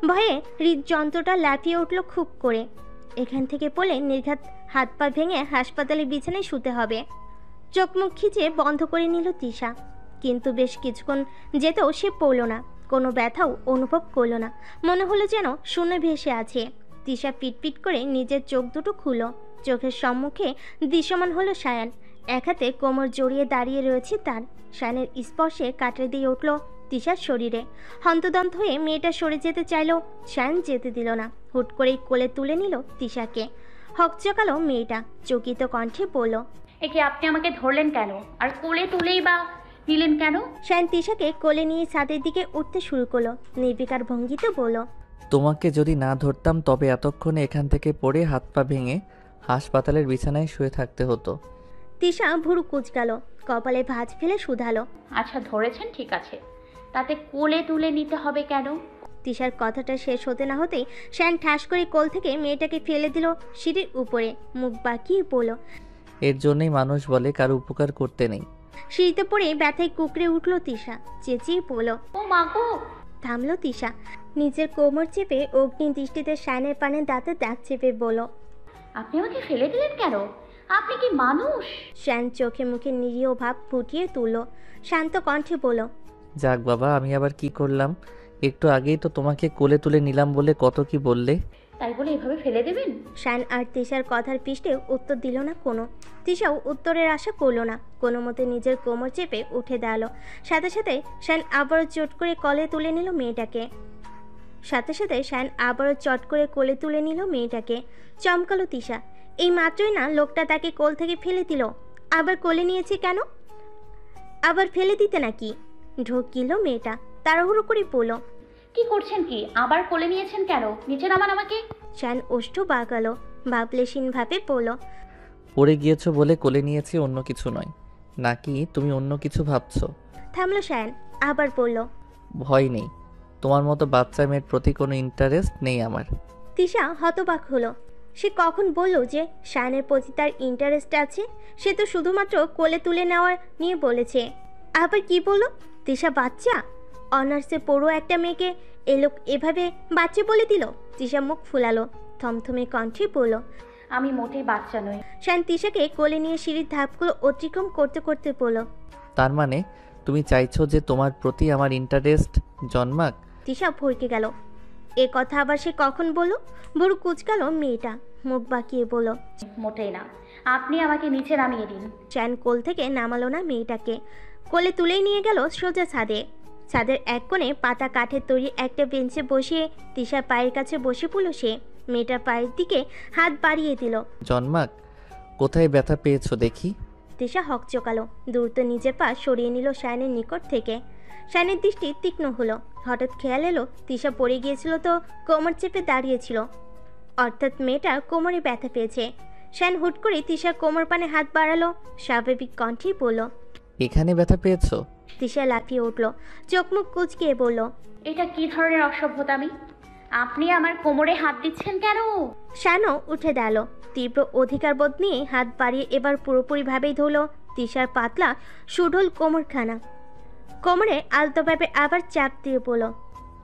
ভয়ে হৃদযন্ত্রটা লাফিয়ে উঠল খুব করে। এখান থেকে পড়লে নির্ঘাত হাত পা ভেঙে হাসপাতালে বিছানায় শুতে হবে। চোখ মুখ খিচে বন্ধ করে নিল তিশা। কিন্তু বেশ কিছুক্ষণ যেতেও সে পড়ল না, কোনো ব্যথাও অনুভব করল না। মনে হলো যেন শূন্য ভেসে আছে। তিশা পিটপিট করে নিজের চোখ দুটো খুলল। চোখের সম্মুখে দৃশ্যমান হলো সায়ান। এক হাতে কোমর জড়িয়ে দাঁড়িয়ে রয়েছে তার। সায়ানের স্পর্শে কাটরে দিয়ে উঠল তিশার শরীরে। হন্তদন্ত হয়ে মেয়েটা সরে যেতে চাইল, সায়ান যেতে দিল না। হুট করেই কোলে তুলে নিল তিশাকে। হকচকালো মেয়েটা, চকিত কণ্ঠে বলল। একে আপনি আমাকে ধরলেন কেন? আর কোলে তুলেই বা নিলেন কেন? শায়ন তিশাকে কোলে নিয়ে ছাদের দিকে উঠতে শুরু করলো। নির্বিকার ভঙ্গিতে বলল, তোমাকে যদি না ধরতাম তবে এতক্ষণে এখান থেকে পড়ে হাত পা ভেঙে হাসপাতালের বিছানায় শুয়ে থাকতে হতো। তিশা ভুরু কুঁচকালো, কপালে ভাঁজ ফেলে শুধালো। আচ্ছা ধরেছেন ঠিক আছে, তাতে কোলে তুলে নিতে হবে কেন? তিশার কথাটা শেষ হতে না হতেই শায়ন ঠাস করে কোল থেকে মেয়েটাকে ফেলে দিল সিঁড়ির উপরে। মুখ বাঁকিয়ে বলল, এর জন্যই মানুষ বলে কারো উপকার করতে নেই। সিঁড়িতে পড়ে ব্যথায় কুকড়ে উঠল তিশা। চেঁচিয়ে বলল, ও মা গো! থামলো তিশা। নিজের কোমর চেপে অগ্নি দৃষ্টিতে শায়নের পানে দাঁতে দাঁত চেপে বলল, আপনি আমাকে ফেলে দিলেন কেন? আপনি কি মানুষ? শায়ন চোখে মুখে নিরীহ ভাব ফুটিয়ে তুলল। শান্ত কণ্ঠে বলল, যাক বাবা, আমি আবার কি করলাম? একটু আগেই তো তোমাকে কোলে তুলে নিলাম বলে কত কি বললে। তাই বলে এভাবে ফেলে দেবেন? শায়ন আর তিশার কথার পৃষ্ঠে উত্তর দিল না কোনো। তিশাও উত্তরের আশা করলো না। কোনো মতে নিজের কোমর চেপে উঠে দাঁড়ালো। সাথে সাথে শায়ন আবারও চট করে কোলে তুলে নিল মেয়েটাকে। চমকালো তিশা। এই মাত্রই না লোকটা তাকে কোল থেকে ফেলে দিল, আবার কোলে নিয়েছে কেন? আবার ফেলে দিতে নাকি? ঢোকিল মেয়েটা। তাড়াহুড়ো করে বলল, কি করছেন কি? আবার কোলে নিয়েছেন কেন? নিচে নামান আমাকে। শায়ন ওষ্ঠ বাগালো, ভাবলেশীন ভাবে বলল, পড়ে গিয়েছো বলে কোলে নিয়েছি, অন্য কিছু নয়। নাকি তুমি অন্য কিছু ভাবছো? থামলো শায়ন, আবার বলল। ভয় নেই, তোমার মতো বাচ্চা মেয়ের প্রতি কোনো ইন্টারেস্ট নেই আমার। তিশা হতবাক হলো। সে কখন বলল যে শায়নের প্রতি তার ইন্টারেস্ট আছে? সে তো শুধুমাত্র কোলে তুলে নেওয়ার নিয়ে বলেছে। আবার কি বলল? তিশা বাচ্চা? অনার্সে পড়ো একটা মেয়েকে এ লোক এভাবে বাচ্চা বলে দিল। তিশা মুখ ফুলালো, থমথমে কণ্ঠে বলল, আমি মোটেই বাচ্চা নই। শায়ন তিশাকে কোলে নিয়ে সিঁড়ির ধাপগুলো অতিক্রম করতে করতে বলল, তার মানে তুমি চাইছো যে তোমার প্রতি আমার ইন্টারেস্ট জন্মাক? তিশা ভরকে গেল। এ কথা আবার সে কখন বলল? ভুরু কুচকালো মেয়েটা, মুখ বাঁকিয়ে বলল, মোটেই না। আপনি আমাকে নিচে নামিয়ে দিন। শায়ন কোল থেকে নামালো না মেয়েটাকে। কোলে তুলেই নিয়ে গেল সোজা ছাদে। ছাদের এক কোণে পাতা কাঠের তৈরি একটা বেঞ্চে বসিয়ে তিশার পায়ের কাছে বসে পড়ল সে। মেয়েটার পায়ের দিকে হাত বাড়িয়ে দিল। জন্মাক, কোথায় ব্যথা পেয়েছো দেখি? তিশা হকচকালো, দ্রুত নিজের পা সরিয়ে নিল শায়নের নিকট থেকে। শায়নের দৃষ্টি তীক্ষ্ণ হলো। হঠাৎ খেয়াল এলো তিশা পড়ে গিয়েছিল তো কোমর চেপে দাঁড়িয়েছিল, অর্থাৎ মেয়েটার কোমরে ব্যথা পেয়েছে। শায়ন হুট করে তিশার কোমর পানে হাত বাড়ালো, স্বাভাবিক কণ্ঠেই বলল, এখানে ব্যথা পেয়েছো? তিশা লাফিয়ে উঠল, চোখ মুখ কুচকিয়ে বলল, এটা কি ধরনের অসভ্যতামি? আপনি আমার কোমরে হাত দিচ্ছেন কেন? শায়নও উঠে দাঁড়ালো, তীব্র অধিকারবোধ নিয়ে হাত বাড়িয়ে এবার পুরোপুরিভাবেই ধরল তিশার পাতলা সুঢল কোমরখানা। কোমরে আলতোভাবে আবার চাপ দিয়ে বলল,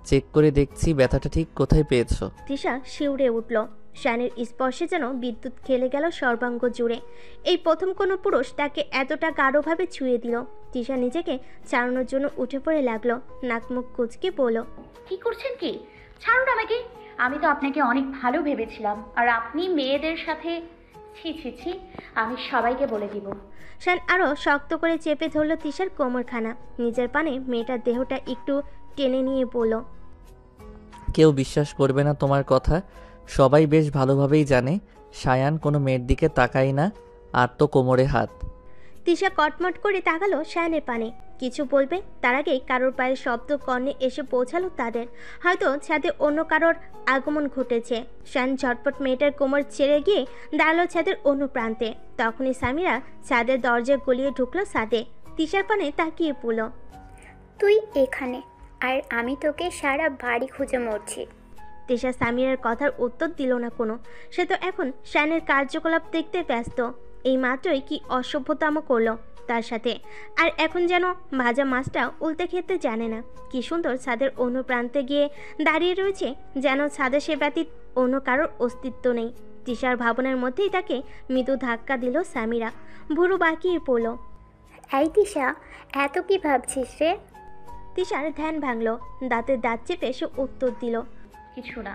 চেক করে দেখছি ব্যথাটা ঠিক কোথায় পেয়েছো। তিশা শিউরে উঠল। শায়নের স্পর্শে যেন বিদ্যুৎ খেলে গেল সর্বাঙ্গ জুড়ে। এই প্রথম কোনো পুরুষ তাকে এতটা গাঢ়ভাবে ছুঁয়ে দিল। তিশা নিজেকে ছাড়ানোর জন্য উঠে পড়ে লাগলো, নাক মুখ কুচকে বলল, কি করছেন কি? ছাড়ুন আমাকে। আমি তো আপনাকে অনেক ভালো ভেবেছিলাম, আর আপনি মেয়েদের সাথে। ছি ছি ছি, আমি সবাইকে বলে দিব। শায়ন আরও শক্ত করে চেপে ধরল তিশার কোমরখানা। নিজের পানে মেয়েটার দেহটা একটু টেনে নিয়ে বলল, কেউ বিশ্বাস করবে না তোমার কথা। সবাই বেশ ভালোভাবেই জানে সায়ান কোনো মেয়ের দিকে তাকায় না, আর তো কোমরে হাত। তিশা কটমট করে তাকালো শায়নের পানে। কিছু বলবে তার আগেই কারোর পায়ের শব্দ কর্ণে এসে পৌঁছালো তাদের। হয়তো ছাদে অন্য কারোর আগমন ঘটেছে। শায়ন ঝটপট মেয়েটার কোমর ছেড়ে গিয়ে দাঁড়ালো ছাদের অন্য প্রান্তে। তখনই সামিরা ছাদের দরজা গলিয়ে ঢুকলো ছাদে। তিশার পানে তাকিয়ে পড়ল, তুই এখানে, আর আমি তোকে সারা বাড়ি খুঁজে মরছি। তিশা সামিরার কথার উত্তর দিল না কোনো। সে তো এখন শায়নের কার্যকলাপ দেখতে ব্যস্ত। এই মাত্রই কি অসভ্যতাম করলো তার সাথে, আর এখন যেন ভাজা মাছটা উল্টে খেতে জানে না। কি সুন্দর ছাদের অন্য প্রান্তে গিয়ে দাঁড়িয়ে রয়েছে, যেন ছাদে সে ব্যতীত অন্য কারোর অস্তিত্ব নেই। তিশার ভাবনার মধ্যেই তাকে মৃদু ধাক্কা দিল সামিরা। ভুরু বাঁকিয়ে পড়ল, এই দিশা, এত কি ভাবছিস রে? তিশার ধ্যান ভাঙল। দাঁতে দাঁত চেপে সে উত্তর দিল, কিছু না।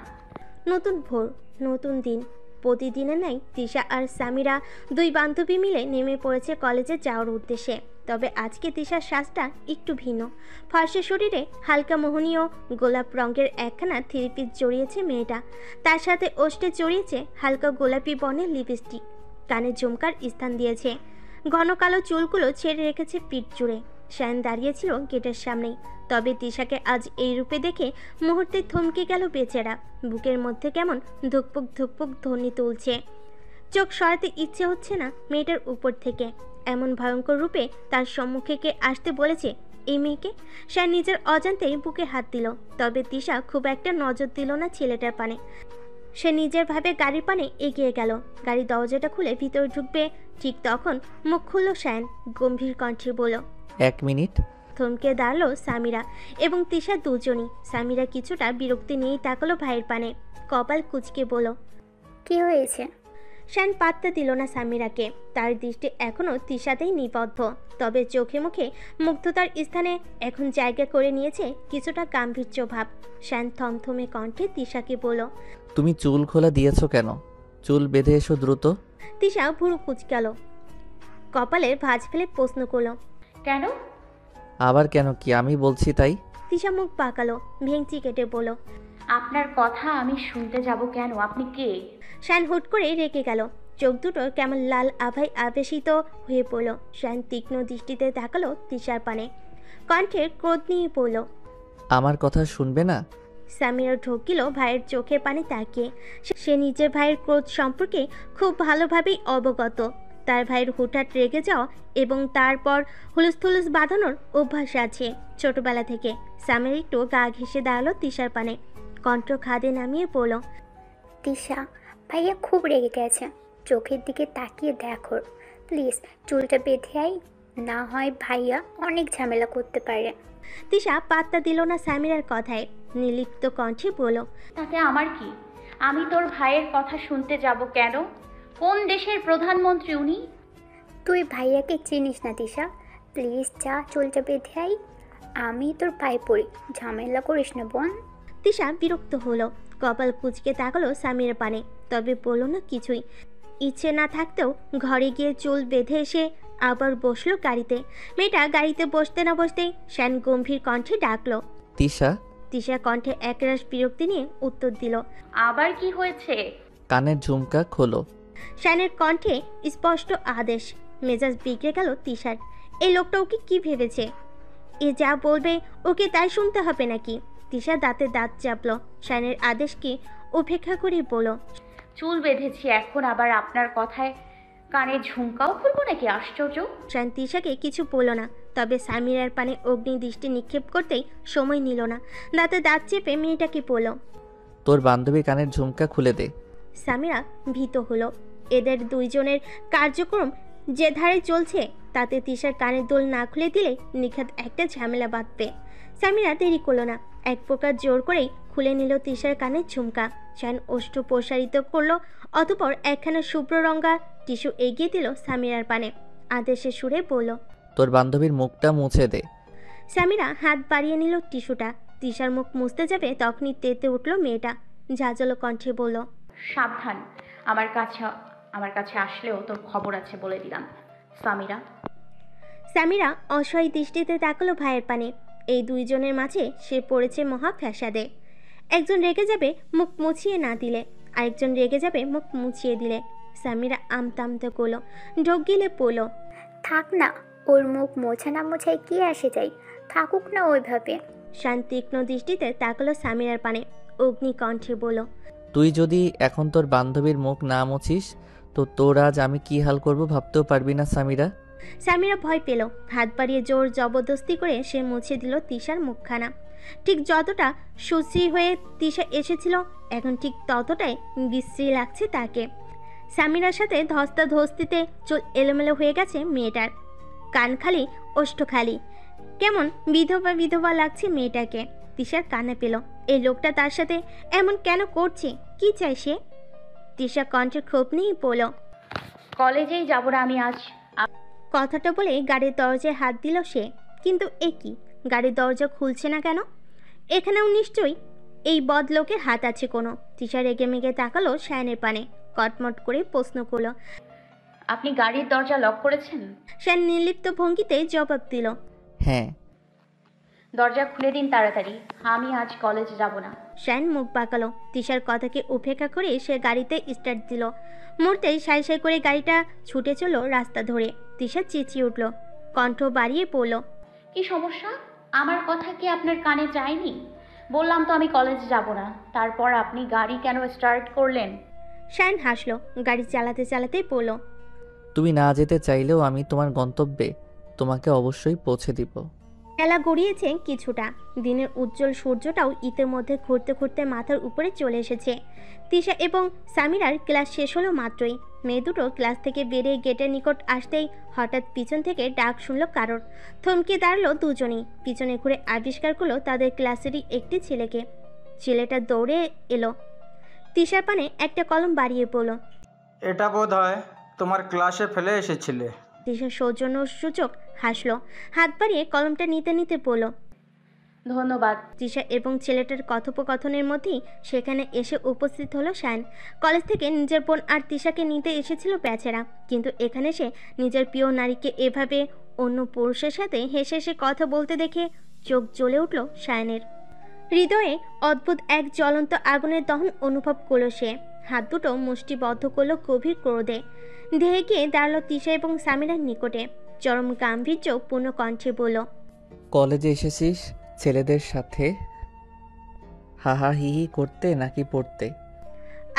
নতুন ভোর, নতুন দিন। প্রতিদিনের নাই তিশা আর সামিরা দুই বান্ধবী মিলে নেমে পড়েছে কলেজে যাওয়ার উদ্দেশ্যে। তবে আজকে তিশার সাজটা একটু ভিন্ন। ফর্সা শরীরে হালকা মোহনীয় গোলাপ রঙের একখানা থ্রি পিস জড়িয়েছে মেয়েটা। তার সাথে ওষ্ঠে জড়িয়েছে হালকা গোলাপি বর্ণের লিপস্টিক। কানে ঝুমকার স্থান দিয়েছে। ঘন কালো চুলগুলো ছেড়ে রেখেছে পিঠ জুড়ে। শায়ন দাঁড়িয়েছিল গেটের সামনেই। তবে তিশাকে আজ এই রূপে দেখে মুহূর্তে থমকে গেল বেচারা। বুকের মধ্যে কেমন ধুকপুক ধুকপুক ধ্বনি তুলছে। চোখ সরাতে ইচ্ছে হচ্ছে না মেয়েটার উপর থেকে। এমন ভয়ঙ্কর রূপে তার সম্মুখে কে আসতে বলেছে এই মেয়েকে? শায়ন নিজের অজান্তেই বুকে হাত দিল। তবে তিশা খুব একটা নজর দিল না ছেলেটার পানে। সে নিজের ভাবে গাড়ির পানে এগিয়ে গেল। গাড়ির দরজাটা খুলে ভিতরে ঢুকবে ঠিক তখন মুখ খুলল শায়ন। গম্ভীর কণ্ঠে বলল, 1 মিনিট। থমকে দাঁড়ালো সামিরা এবং তিশা দুজনই। সামিরা কিছুটা বিরক্তি নিয়েই তাকালো ভাইয়ের পানে। কপাল কুঁচকে বলল, কি হয়েছে? শায়ন পাত্তা দিল না সামিরাকে। তার দৃষ্টি এখনও তিশাতেই নিবদ্ধ। তবে চোখে মুখে মুগ্ধতার স্থানে এখন জায়গা করে নিয়েছে কিছুটা গাম্ভীর্য ভাব। শায়ন থমথমে কণ্ঠে তিশাকে বলল, তুমি চুল খোলা দিয়েছো কেন? চুল বেঁধে এসো দ্রুত। তিশা ভুরু কুঁচকাল, কপালের ভাঁজ ফেলে প্রশ্ন করলো, কেন? আবার কেন কি? আমি বলছি তাই। তিশা মুখ পাকালো, ভেঙচি কেটে বলল, আপনার কথা আমি শুনতে যাব কেন? আপনি কে? শায়ন হুট করে রেগে গেল। চোখ দুটো কেমন লাল আভায় আবেশিত হয়ে পড়ল। শায়ন তীক্ষ্ণ দৃষ্টিতে তাকালো তিশার পানে, কণ্ঠে ক্রোধ নিয়ে পড়ল, আমার কথা শুনবে না? সামিরা ঢোকিল ভাইয়ের চোখের পানে তাকিয়ে। সে নিজের ভাইয়ের ক্রোধ সম্পর্কে খুব ভালোভাবেই অবগত। তার ভাইয়ের হুটহাট রেগে যাওয়া এবং তারপর হুলুস বাঁধানোর অভ্যাস আছে ছোটবেলা থেকে। সামিরা একটু গা ঘেঁষে দাঁড়ালো তিশার পানে, কণ্ঠ খাদে নামিয়ে পড়ল, তিশা, ভাইয়া খুব রেগে গেছে, চোখের দিকে তাকিয়ে দেখো প্লিজ, চুলটা বেঁধে আই, না হয় ভাইয়া অনেক ঝামেলা করতে পারে। তিশা পাত্তা দিল না সামিরার কথায়, নির্লিপ্ত কণ্ঠে বলল, তাতে আমার কি? আমি তোর ভাইয়ের কথা শুনতে যাব কেন? কোন দেশের প্রধানমন্ত্রী উনি? তুই ভাইয়াকে চিনিস না তিশা, প্লিজ যা চুলটা বেঁধে আই, আমি তোর পায়ে পড়ি, ঝামেলা করিস না বোন। তিশা বিরক্ত হলো, কপাল কুঁচকে তাকালো সামিরের পানে, তবে বলল না কিছুই। ইচ্ছে না থাকতেও ঘরে গিয়ে চুল বেঁধে এসে আবার বসলো গাড়িতে। মেয়েটা গাড়িতে বসতে না বসতেই শায়ন গম্ভীর কণ্ঠে ডাকলো, তিশা। তিশা কণ্ঠে একরাশ বিরক্তি নিয়ে উত্তর দিল, আবার কি হয়েছে? কানের ঝুমকা খোলো। শায়নের কণ্ঠে স্পষ্ট আদেশ। মেজাজ বিগড়ে গেল তিশার। এই লোকটা ওকে কি ভেবেছে? এ যা বলবে ওকে তাই শুনতে হবে নাকি? তিশা দাঁতে দাঁত চাপলো। শায়নের আদেশকে উপেক্ষা করে বলল, চুল বেঁধেছি, এখন আবার আপনার কথায় কানে ঝুমকাও খুলবো নাকি? আশ্চর্য। শায়ন তিশাকে কিছু বলল না, তবে সামিরার পানে অগ্নি দৃষ্টি নিক্ষেপ করতেই সময় নিল না। দাঁতে দাঁত চেপে মেয়েটাকে বলল, তোর বান্ধবীর কানের ঝুমকা খুলে দে। সামিরা ভীত হলো। এদের দুইজনের কার্যক্রম যে ধারে চলছে তাতে তিশার কানের দোল না খুলে দিলে নিখাত একটা ঝামেলা বাঁধবে। সামিরা দেরি করলো না, এক প্রকার জোর করেই খুলে নিল তিশার কানের ঝুমকা। শায়ন ওষ্ঠ প্রসারিত করলো, অতঃপর একখানা শুভ্র রঙা টিস্যু এগিয়ে দিল সামিরার পানে। আদেশের সুরে বলল, তোর বান্ধবীর মুখটা মুছে দে। সামিরা হাত বাড়িয়ে নিল টিস্যুটা। তিশার মুখ মুছতে যাবে তখনই তেতে উঠল মেয়েটা। ঝাঁঝালো কণ্ঠে বলল, সাবধান, আমার কাছে আসলেও তোর খবর আছে বলে দিলাম। সামিরা। সামিরা অসহায় দৃষ্টিতে তাকালো ভাইয়ের পানে। এই দুইজনের মাঝে সে পড়েছে মহা ফ্যাসাদে। একজন রেগে যাবে মুখ মুছিয়ে না দিলে, আরেকজন রেগে যাবে মুখ মুছিয়ে দিলে। সামিরা আমতামতে করলো, ঢোক গিলে পড়ল, থাক না, ওর মুখ মোছা না মোছায় কি আসে যাই, থাকুক না ওইভাবে। শায়ন তীক্ষ্ণ দৃষ্টিতে তাকালো সামিরার পানে, অগ্নি কণ্ঠে বলল, তুই যদি এখন তোর বান্ধবীর মুখ না মুছিস তো তোর আজ আমি কি হাল করব ভাবতেও পারবি না সামিরা। সামিরা ভয় পেল। হাত বাড়িয়ে জোর জবরদস্তি করে সে মুছে দিল তিশার মুখখানা। ঠিক যতটা সুশ্রী হয়ে তিশা এসেছিল এখন ঠিক ততটাই বিশ্রী লাগছে তাকে। সামিরার সাথে ধস্তাধস্তিতে চুল এলোমেলো হয়ে গেছে মেয়েটার, কান খালি ওষ্ঠ খালি, কেমন বিধবা বিধবা লাগছে মেয়েটাকে। তিশার কানে পেল এই লোকটা তার সাথে এমন কেন করছে, কি চাই সে? তিশা কণ্ঠের ক্ষোভ নিয়ে পড়ল, কলেজেই যাব না আমি আজ। কথাটা বলে গাড়ির দরজায় হাত দিল সে। কিন্তু এ কি, গাড়ির দরজা খুলছে না কেন? এখানেও নিশ্চয়ই এই বদলোকের হাত আছে কোনো। তিশা রেগে মেগে তাকালো শায়নের পানে, কটমট করে প্রশ্ন করলো, আপনি গাড়ির দরজা লক করেছেন? শায়ন নির্লিপ্ত ভঙ্গিতে জবাব দিল, হ্যাঁ। দরজা খুলে দিন তাড়াতাড়ি, আমি আজ কলেজ যাব না। শায়ন মুখ বাঁকালো। তিশার কথাকে উপেক্ষা করে সে গাড়িতে স্টার্ট দিল। মুহূর্তেই সাই সাই করে গাড়িটা ছুটে চলল রাস্তা ধরে। তিশা চেঁচিয়ে উঠল, কণ্ঠ বাড়িয়ে পড়ল, কি সমস্যা? আমার কথা কি আপনার কানে যায়নি? বললাম তো আমি কলেজে যাব না, তারপর আপনি গাড়ি কেন স্টার্ট করলেন? শায়ন হাসলো, গাড়ি চালাতে চালাতেই বলল, তুমি না যেতে চাইলেও আমি তোমার গন্তব্যে তোমাকে অবশ্যই পৌঁছে দিব। বেলা গড়িয়েছে কিছুটা, দিনের উজ্জ্বল সূর্যটাও ইতের মধ্যে ঘুরতে ঘুরতে মাথার উপরে চলে এসেছে। তিশা এবং সামিরার ক্লাস শেষ হলো মাত্রই। মেয়ে দুটো ক্লাস থেকে বেরিয়ে গেটের নিকট আসতেই হঠাৎ পিছন থেকে ডাক শুনল কারোর। থমকে দাঁড়ালো দুজনেই, পিছনে ঘুরে আবিষ্কার করলো তাদের ক্লাসেরই একটি ছেলেকে। ছেলেটা দৌড়ে এলো, তিশার পানে একটা কলম বাড়িয়ে পড়ল। এটা বোধ হয় তোমার ক্লাসে ফেলে এসেছিলে। তিশা সৌজন্য সূচক হাসলো, হাত বাড়িয়ে কলমটা নিতে নিতে পড়ল। ধন্যবাদ। তিশা এবং ছেলেটার কথোপকথনের মধ্যেই সেখানে এসে উপস্থিত হলো শায়ন। কলেজ থেকে নিজের বোন আর তিশাকে নিতে এসেছিল বেচারা, কিন্তু এখানে সে নিজের প্রিয় নারীকে এভাবে অন্য পুরুষের সাথে হেসে হেসে কথা বলতে দেখে চোখ জ্বলে উঠল শায়নের। হৃদয়ে অদ্ভুত এক জ্বলন্ত আগুনের দহন অনুভব করল সে। হাত দুটো মুষ্টিবদ্ধ করলো গভীর ক্রোধে। দেহে গিয়ে দাঁড়ালো তিশা এবং সামিরার নিকটে, চরম গাম্ভীর্য পূর্ণ কণ্ঠে বলল, কলেজে এসেছিস ছেলেদের সাথে হাহা হিহি করতে নাকি পড়তে?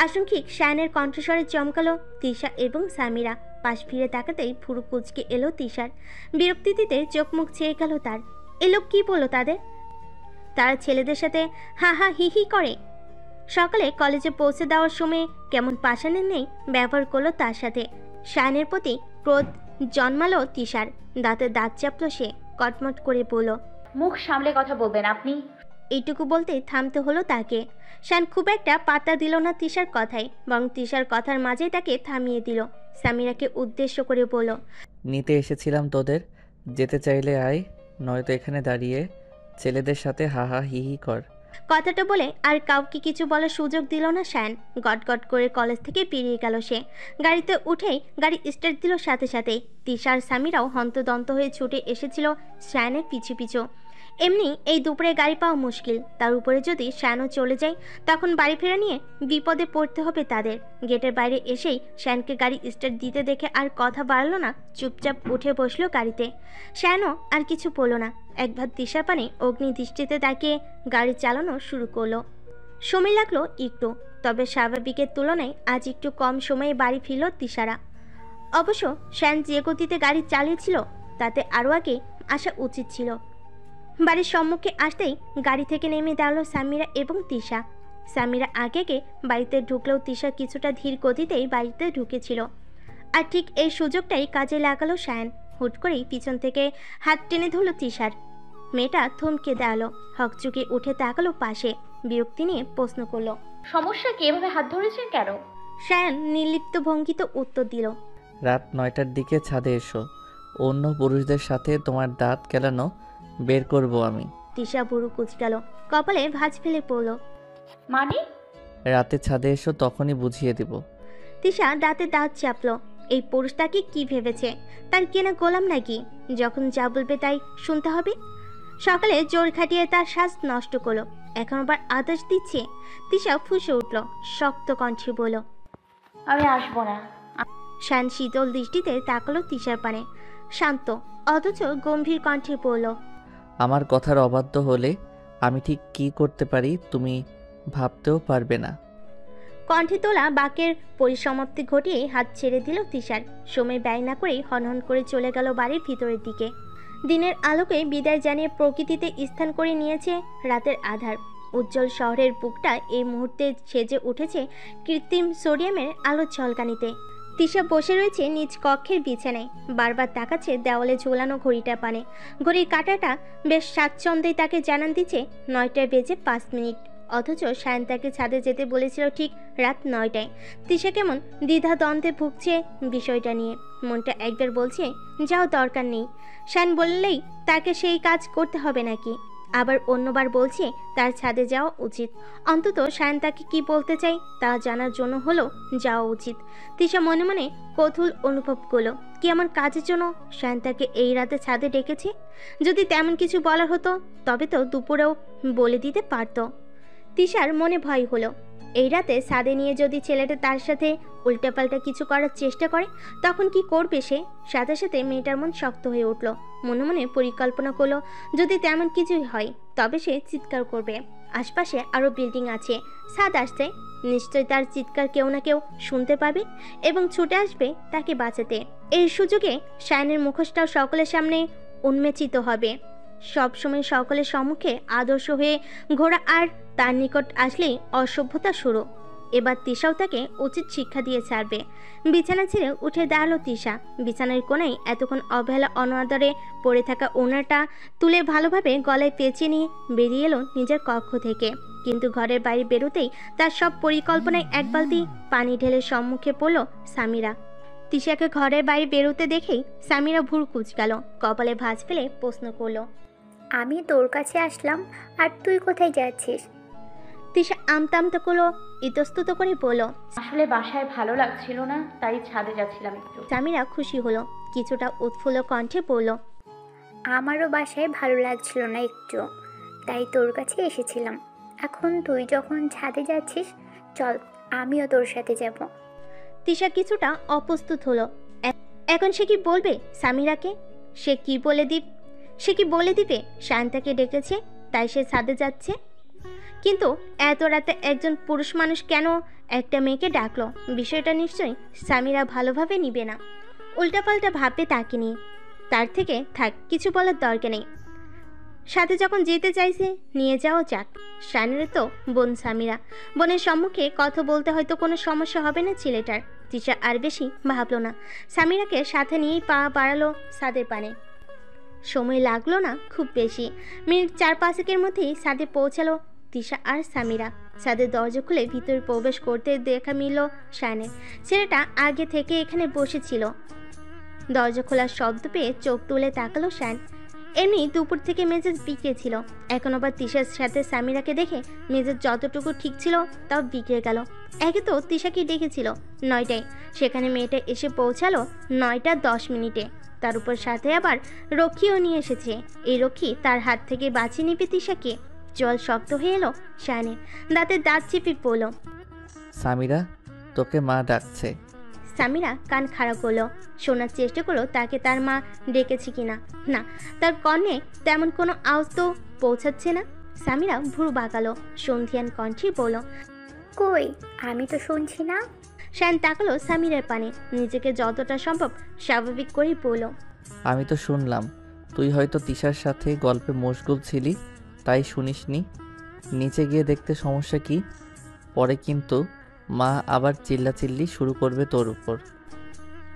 আশঙ্কিক শায়নের কণ্ঠস্বরে চমকালো তিশা এবং সামিরা। পাশ ফিরে তাকাতেই ভুরু কুচকে এলো তিশার। বিরক্তিতে চোখ মুখ ছেয়ে গেল তার। এ লোক কি বললো তাদের? তারা ছেলেদের সাথে হা হা হি হি করে? সকালে কলেজে পৌঁছে দেওয়ার সময় কেমন পাষাণের নেই ব্যবহার করলো তার সাথে। শায়নের প্রতি ক্রোধ জন্মালো তিশার। দাঁতে দাঁত চাপলো সে, কটমট করে বলল, মুখ সামলে কথা বলবেন আপনি। এইটুকু বলতেই থামতে হলো তাকে। শান খুব একটা পাত্তা দিল না তিশার কথায়, বরং তিশার কথার মাঝেই তাকে থামিয়ে দিল। সামিরাকে উদ্দেশ্য করে বলল, নিতে এসেছিলাম তোদের, যেতে চাইলে আয়, নয়তো এখানে দাঁড়িয়ে ছেলেদের সাথে হাহা হিহি কর। কথাটা বলে আর কাউকে কিছু বলার সুযোগ দিল না শায়ন। গটগট করে কলেজ থেকে বেরিয়ে গেল সে। গাড়িতে উঠেই গাড়ি স্টার্ট দিল সাথে সাথে। তিশার সামিরাও হন্তদন্ত হয়ে ছুটে এসেছিল শায়নের পিছু পিছু। এমনি এই দুপুরে গাড়ি পাওয়া মুশকিল, তার উপরে যদি শায়নও চলে যায় তখন বাড়ি ফেরা নিয়ে বিপদে পড়তে হবে তাদের। গেটের বাইরে এসেই শায়নকে গাড়ি স্টার্ট দিতে দেখে আর কথা বাড়ল না, চুপচাপ উঠে বসলো গাড়িতে। শায়নও আর কিছু বলল না, একবার তিশার পানে অগ্নি দৃষ্টিতে তাকিয়ে গাড়ি চালানো শুরু করলো। সময় লাগলো একটু, তবে স্বাভাবিকের তুলনায় আজ একটু কম সময়ে বাড়ি ফিরল তিশারা। অবশ্য শায়ন যে গতিতে গাড়ি চালিয়েছিল তাতে আরও আগে আসা উচিত ছিল। বাড়ির সম্মুখে আসতেই গাড়ি থেকে নেমে দাঁড়ালো সামিরা এবং তিশা। সামিরা আগে বাড়িতে ঢুকলেও তিশা কিছুটা ধীর গতিতেই বাড়িতে ঢুকেছিল। আর ঠিক এই সুযোগটাই কাজে লাগালো শায়ন। হুট করেই পিছন থেকে হাত টেনে ধরল তিশার। মেয়েটা থমকে দাঁড়ালো, হকচুকে উঠে তাকালো পাশে, বিরক্তি নিয়ে প্রশ্ন করলো, সমস্যা কি? এভাবে হাত ধরেছেন কেন? শায়ন নির্লিপ্ত ভঙ্গিতে উত্তর দিল, রাত 9টার দিকে ছাদে এসো, অন্য পুরুষদের সাথে তোমার দাঁত কেলানো বের করব আমি। তিশা বুড়ো কুচকালো, কপালে ভাঁজ ফেলে পড়ল। মানে? রাতে ছাদে এসো, তখনই বুঝিয়ে দিব। তিশা দাঁতে দাঁত চাপলো। এই পুরুষটাকে কি ভেবেছে? তার কেনা গোলাম নাকি? যখন যা বলবে তাই শুনতে হবে? সকালে জোর খাটিয়ে তার শ্বাস নষ্ট করলো, এখন আবার আদেশ দিচ্ছে। তিশা ফুঁসে উঠল, শক্ত কণ্ঠে বলল, আমি আসবো না। শান শীতল দৃষ্টিতে তাকালো তিশার পানে, শান্ত অথচ গম্ভীর কণ্ঠে বলল, আমার কথার অবাধ্য হলে আমি ঠিক কি করতে পারি তুমি ভাবতেও পারবে না। কণ্ঠে তোলা বাকের পরিসমাপ্তি ঘটিয়ে হাত ছেড়ে দিল তিশার। সময় ব্যয় না করেই হনহন করে চলে গেল বাড়ির ভিতরের দিকে। দিনের আলোকে বিদায় জানিয়ে প্রকৃতিতে স্থান করে নিয়েছে রাতের আধার। উজ্জ্বল শহরের বুকটা এই মুহূর্তে সেজে উঠেছে কৃত্রিম সোডিয়ামের আলোর ঝলকানিতে। তিশা বসে রয়েছে নিজ কক্ষের বিছানায়, বারবার তাকাচ্ছে দেওয়ালে ঝোলানো ঘড়িটা পানে। ঘড়ির কাঁটাটা বেশ স্বাচ্ছন্দ্যেই তাকে জানান দিচ্ছে 9:05। অথচ শায়ন তাকে ছাদে যেতে বলেছিল ঠিক রাত 9টায়। তিশা কেমন দ্বিধা দ্বন্দ্বে ভুগছে বিষয়টা নিয়ে। মনটা একবার বলছে যাও, দরকার নেই। শায়ন বললেই তাকে সেই কাজ করতে হবে নাকি? আবার অন্যবার বলছে তার ছাদে যাওয়া উচিত। অন্তত শায়ন তাকে কি বলতে চাই তা জানার জন্য হলো যাওয়া উচিত। তিশা মনে মনে কৌতূহল অনুভব করলো, কি এমন কাজের জন্য শায়ন তাকে এই রাতে ছাদে ডেকেছে? যদি তেমন কিছু বলার হতো তবে তো দুপুরেও বলে দিতে পারত। তিশার মনে ভয় হলো, এই রাতে ছাদে নিয়ে যদি ছেলেটা তার সাথে উল্টাপাল্টা কিছু করার চেষ্টা করে তখন কি করবে সে। সাথে সাথে মেয়েটার মন শক্ত হয়ে উঠল। মনে মনে পরিকল্পনা করলো যদি তেমন কিছুই হয় তবে সে চিৎকার করবে। আশপাশে আরও বিল্ডিং আছে, ছাদ আসছে, নিশ্চয় তার চিৎকার কেউ না কেউ শুনতে পাবে এবং ছুটে আসবে তাকে বাঁচাতে। এই সুযোগে শায়নের মুখোশটাও সকলের সামনে উন্মেচিত হবে। সবসময় সকলের সম্মুখে আদর্শ হয়ে ঘোরা আর তার নিকট আসলেই অসভ্যতা শুরু। এবার তিশাও তাকে উচিত শিক্ষা দিয়ে ছাড়বে। বিছানা ছেড়ে উঠে দাঁড়ালো তিশা। বিছানার কোণায় এতক্ষণ অবহেলা অনাদরে পড়ে থাকা ওনাটা তুলে ভালোভাবে গলায় পেঁচিয়ে নিয়ে বেরিয়ে এলো নিজের কক্ষ থেকে। কিন্তু ঘরের বাইরে বেরোতেই তার সব পরিকল্পনায় এক বালতি পানি ঢেলে সম্মুখে পড়ল সামিরা। তিশাকে ঘরের বাইরে বেরোতে দেখেই সামিরা ভুরু কুঁচকাল, কপালে ভাঁজ ফেলে প্রশ্ন করলো, আমি তোর কাছে আসলাম আর তুই কোথায় যাচ্ছিস? তিশা আমতা আমতা করলো, ইতস্তত করে বলল। আসলে বাসায় ভালো লাগছিল না, তাই ছাদে যাচ্ছিলাম একটু। সামিরা খুশি হলো, কিছুটা উৎফুল্ল কণ্ঠে বলল, আমারও বাসায় ভালো লাগছিল না একটু, তাই তোর কাছে এসেছিলাম। এখন তুই যখন ছাদে যাচ্ছিস, চল আমিও তোর সাথে যাব। তিশা কিছুটা অপ্রস্তুত হলো। এখন সে কি বলবে সামিরাকে? সে কি বলে দিবে শায়নকে ডেকেছে তাই সে ছাদে যাচ্ছে? কিন্তু এত রাতে একজন পুরুষ মানুষ কেন একটা মেয়েকে ডাকলো? বিষয়টা নিশ্চয়ই সামিরা ভালোভাবে নিবে না, উল্টাপাল্টা ভাববে তাকে নিয়ে। তার থেকে থাক, কিছু বলার দরকার নেই। সাথে যখন যেতে চাইছে নিয়ে যাওয়া যাক। শায়নের তো বোন সামিরা, বোনের সম্মুখে কথা বলতে হয়তো কোনো সমস্যা হবে না ছেলেটার। তিশা আর বেশি ভাবলো না, সামিরাকে সাথে নিয়েই পা বাড়ালো ছাদের পানে। সময় লাগলো না খুব বেশি, মিনিট 4-5 মধ্যেই ছাদে পৌঁছালো তিশা আর সামিরা। ছাদের দরজা খুলে ভিতরে প্রবেশ করতে দেখা মিলল শায়নের। ছেলেটা আগে থেকে এখানে বসেছিল। দরজা খোলার শব্দ পেয়ে চোখ তুলে তাকালো শায়ন। এমনি দুপুর থেকে মেজাজ বিগড়ে ছিল, এখন আবার তিশার সাথে সামিরাকে দেখে মেজাজ যতটুকু ঠিক ছিল তাও বিগড়ে গেল। একে তো তিশাকে ডেকেছিল 9টায়, সেখানে মেয়েটা এসে পৌঁছালো 9টা 10 তার উপর সাথে আবার রক্ষীও নিয়ে এসেছে। এই রক্ষী তার হাত থেকে বাঁচিয়ে নিবে তিশাকে। জল শক্ত হয়ে এলো শায়নের, দাঁতে দাঁত চেপে পড়ল, সামিরা, তোকে মা ডাকছে। সামিরা কান খাড়া করলো, শোনার চেষ্টা করলো তাকে তার মা ডেকেছে কিনা। না, তার কর্ণে তেমন কোনো আওয়াজ তো পৌঁছাচ্ছে না। সামিরা ভুরু বাঁকালো, সন্ধিয়ান কণ্ঠে বলল, কই, আমি তো শুনছি না। শায়ন তাকালো সামিরার পানে, নিজেকে যতটা সম্ভব স্বাভাবিক করেই বলল, আমি তো শুনলাম, তুই হয়তো তিশার সাথে গল্পে মশগুল ছিলি তাই শুনিসনি। নিচে গিয়ে দেখতে সমস্যা কি? পরে কিন্তু মা আবার চিল্লাচিল্লি শুরু করবে তোর উপর।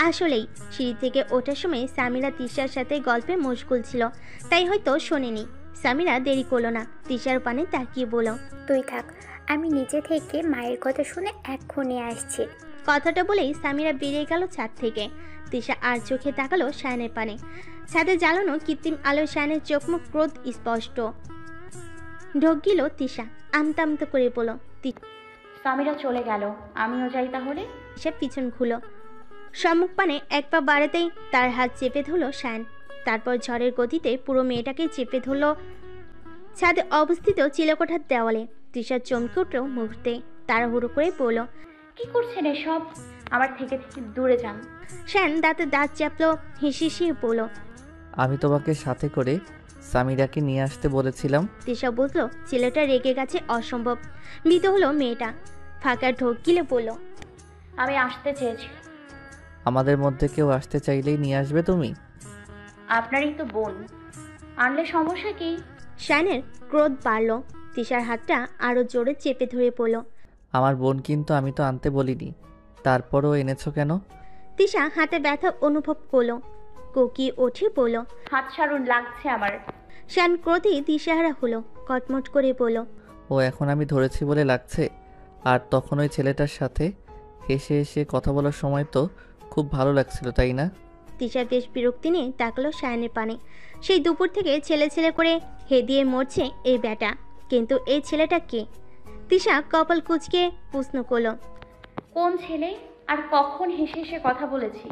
আসলেই সিঁড়ি থেকে ওঠার সময় সামিরা তিশার সাথে গল্পে মশগুল ছিল, তাই হয়তো শোনেনি। সামিরা দেরি করলো না, তিশার পানে তাকিয়ে বলল, তুই থাক, আমি নিচে থেকে মায়ের কথা শুনে এক্ষুনি আসছি। কথাটা বলেই সামিরা বেরিয়ে গেল ছাদ থেকে। তিশা আর চোখে তাকালো শায়নের পানে। ছাদে জ্বালানো কৃত্রিম আলো শায়নের চোখ মুখ ক্রোধ স্পষ্ট। ঢোক গেল তিশা, আমতা আমতা করে বলল, সামিরা চলে গেল, আমিও যাই তাহলে। তিশা পিছন ঘুরল, সম্মুখ পানে এক পা বাড়াতেই তার হাত চেপে ধরল শায়ন। তারপর ঝড়ের গতিতে পুরো মেয়েটাকে চেপে ধরল ছাদে অবস্থিত চিলেকোঠার দেওয়ালে। তিশা চমকে উঠল মুহূর্তে, তাড়াহুড়ো করে বলল, কি করছেন এসব? আমার থেকে দূরে যান। শায়ন দাঁতে দাঁত চাপলো, হিসিয়ে বলল, আমি তোমাকে সাথে করে সামিরাকে নিয়ে আসতে বলেছিলাম। তিশা বুঝলো ছেলেটা রেগে গেছে অসম্ভব। ভীত হলো মেয়েটা, ফাঁকা ঢোক গিলে বলল, আমি আসতে চেয়েছি। আমাদের মধ্যে কেউ আসতে চাইলেই নিয়ে আসবে তুমি? আপনারই তো বোন, আনলে সমস্যা কি? শায়নের ক্রোধ বাড়ল, তিশার হাতটা আরো জোরে চেপে ধরে পড়ল, আমার বোন, কিন্তু আমি তো আনতে বলিনি, তারপরও এনেছো কেন? তিশা হাতে ব্যথা অনুভব করলো, কোকিয়ে ওঠে বলল, হাত ছাড়ুন, লাগছে আমার। শায়ন ক্রোধে দিশেহারা হলো, কটমট করে বলল, ও এখন আমি ধরেছি বলে লাগছে? আর তখন ওই ছেলেটার সাথে হেসে হেসে কথা বলার সময় তো খুব ভালো লাগছিল, তাই না? তিশা বেশ বিরক্তি নিয়ে তাকালো শায়নের পানে। সেই দুপুর থেকে ছেলে ছেলে করে হেদিয়ে মরছে এই ব্যাটা, কিন্তু এই ছেলেটা কে? তিশা কপাল কুঁচকে প্রশ্ন করলো, কোন ছেলে আর কখন হেসে হেসে কথা বলেছি?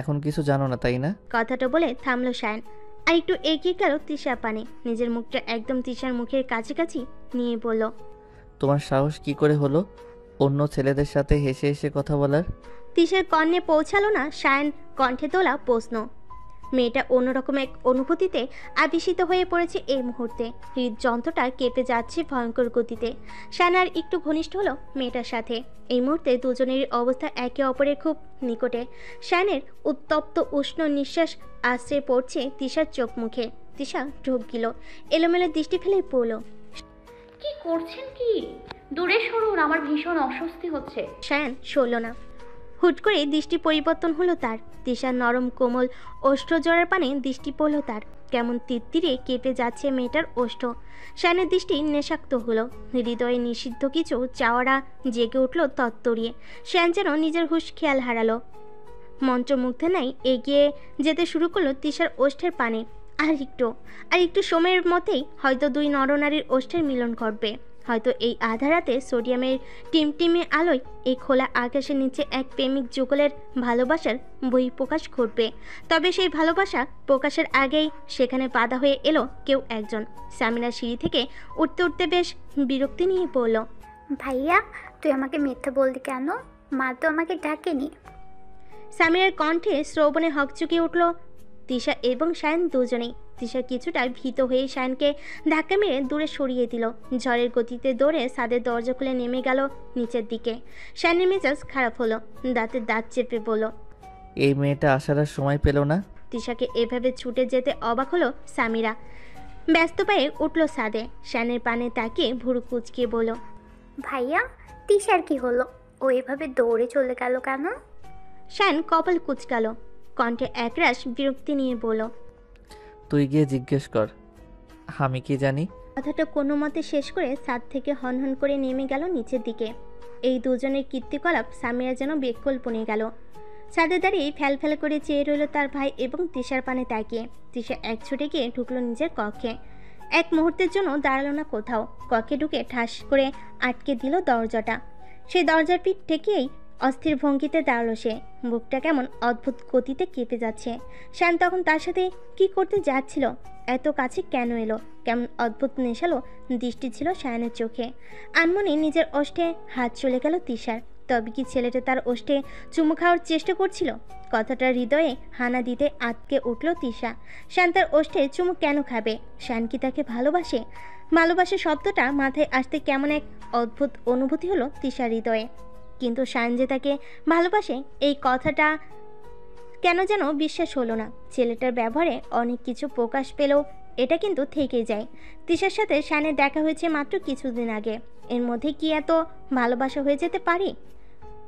এখন কিছু জানো না, তাই না? কথাটা বলে থামলো শায়ন, আর একটু এগিয়ে গেল তিশার পানে, নিজের মুখটা একদম তিশার মুখের কাছাকাছি নিয়ে বলল, তোমার সাহস কি করে হলো অন্য ছেলেদের সাথে হেসে হেসে কথা বলার? তিশার কর্ণে পৌঁছালো না সায়ন কণ্ঠে তোলা প্রশ্ন। মেয়েটা অন্যরকম এক অনুভূতিতে আবিষ্টিত হয়ে পড়েছে এই মুহূর্তে। হৃদযন্ত্রটা কেঁপে যাচ্ছে ভয়ঙ্কর গতিতে। সায়ন আর একটু ঘনিষ্ঠ হলো মেয়েটার সাথে। এই মুহূর্তে দুজনেরই অবস্থা একে অপরের খুব নিকটে। সায়নের উত্তপ্ত উষ্ণ নিঃশ্বাস আশ্রয় পড়ছে তিশার চোখ মুখে। তিশা ঢোক গেল, এলোমেলো দৃষ্টি ফেলে পড়ল। কি করছেন কি? দূরে সরুন, আমার ভীষণ অস্বস্তি হচ্ছে। সায়ন সরল না। হুট করে দৃষ্টি পরিবর্তন হলো তার। তিশার নরম কোমল ওষ্ঠ জোড়ার পানে দৃষ্টি পড়ল তার। কেমন তিত্তিরে কেঁপে যাচ্ছে মেয়েটার ওষ্ঠ। সায়নের দৃষ্টি নেশাক্ত হলো। হৃদয়ে নিষিদ্ধ কিছু চাওয়ারা জেগে উঠল তত্তরিয়ে। সায়ন যেন নিজের হুঁশ খেয়াল হারালো। মন্ত্রমুগ্ধে নাই এগিয়ে যেতে শুরু করলো তিশার ওষ্ঠের পানে। আর একটু সময়ের মধ্যেই হয়তো দুই নরনারীর ওষ্ঠের মিলন ঘটবে। হয়তো এই আধা রাতে সোডিয়ামের টিমটিমে আলোয় এই খোলা আকাশের নিচে এক প্রেমিক যুগলের ভালোবাসার বহিঃপ্রকাশ ঘটবে। তবে সেই ভালোবাসা প্রকাশের আগেই সেখানে বাধা হয়ে এলো কেউ একজন। সামিরা সিঁড়ি থেকে উঠতে উঠতে বেশ বিরক্তি নিয়ে পড়ল। ভাইয়া, তুই আমাকে মিথ্যা বললি কেন? মা তো আমাকে ডাকেনি। সামিরার কণ্ঠে শ্রবণে হকচকিয়ে উঠল তিশা এবং সায়ন দুজনেই। তিশা কিছুটা ভীত হয়ে সায়নকে ধাক্কা মেরে দূরে সরিয়ে দিল। ঝড়ের গতিতে দৌড়ে ছাদের দরজা খুলে নেমে গেল নিচের দিকে। সায়নের মেজাজ খারাপ হলো, দাঁতে দাঁত চেপে বলল, এই মেয়েটা আসার আর সময় পেল না। তিশাকে এভাবে ছুটে যেতে অবাক হলো সামিরা। ব্যস্ত পায়ে উঠল ছাদে। সায়নের পানে তাকিয়ে ভুরু কুচকিয়ে বলল, ভাইয়া, তিশার কি হলো? ও এভাবে দৌড়ে চলে গেল কেন? সায়ন কপাল কুচকাল, কণ্ঠে একরাশ বিরক্তি নিয়ে বলল, তুই গিয়ে জিজ্ঞেস কর, আমি কি জানি। কথাটা কোনো মতে শেষ করে ছাদ থেকে হনহন করে নেমে গেল নিচের দিকে। এই দুজনের কীর্তিকলাপ সামিরা যেন বেকল বনে গেল। ছাদে দাঁড়িয়ে ফ্যাল ফ্যাল করে চেয়ে রইল তার ভাই এবং তিশার পানে তাকিয়ে। তিশা এক ছুটে গিয়ে ঢুকলো নিজের কক্ষে। এক মুহূর্তের জন্য দাঁড়ালো না কোথাও। কক্ষে ঢুকে ঠাস করে আটকে দিল দরজাটা। সেই দরজার পিঠ ঠেকিয়েই অস্থির ভঙ্গিতে দাঁড়ালো সে। বুকটা কেমন অদ্ভুত গতিতে কেঁপে যাচ্ছে। শান তখন তার সাথে কি করতে যাচ্ছিল? এত কাছে কেন এলো? কেমন অদ্ভুত নেশালো দৃষ্টি ছিল শায়নের চোখে। আনমনে নিজের ওষ্ঠে হাত চলে গেল তিশার। তবে কি ছেলেটা তার ওষ্ঠে চুমু খাওয়ার চেষ্টা করছিল? কথাটা হৃদয়ে হানা দিতে আটকে উঠল তিশা। শান তার ওষ্ঠে চুমু কেন খাবে? শান কি তাকে ভালোবাসে? ভালোবাসা শব্দটা মাথায় আসতে কেমন এক অদ্ভুত অনুভূতি হলো তিশার হৃদয়ে। কিন্তু শান যে তাকে ভালোবাসে এই কথাটা কেন যেন বিশ্বাস হলো না। ছেলেটার ব্যবহারে অনেক কিছু প্রকাশ পেলেও এটা কিন্তু থেকেই যায়। তিশার সাথে শানের দেখা হয়েছে মাত্র কিছুদিন আগে। এর মধ্যে কি এত ভালোবাসা হয়ে যেতে পারে?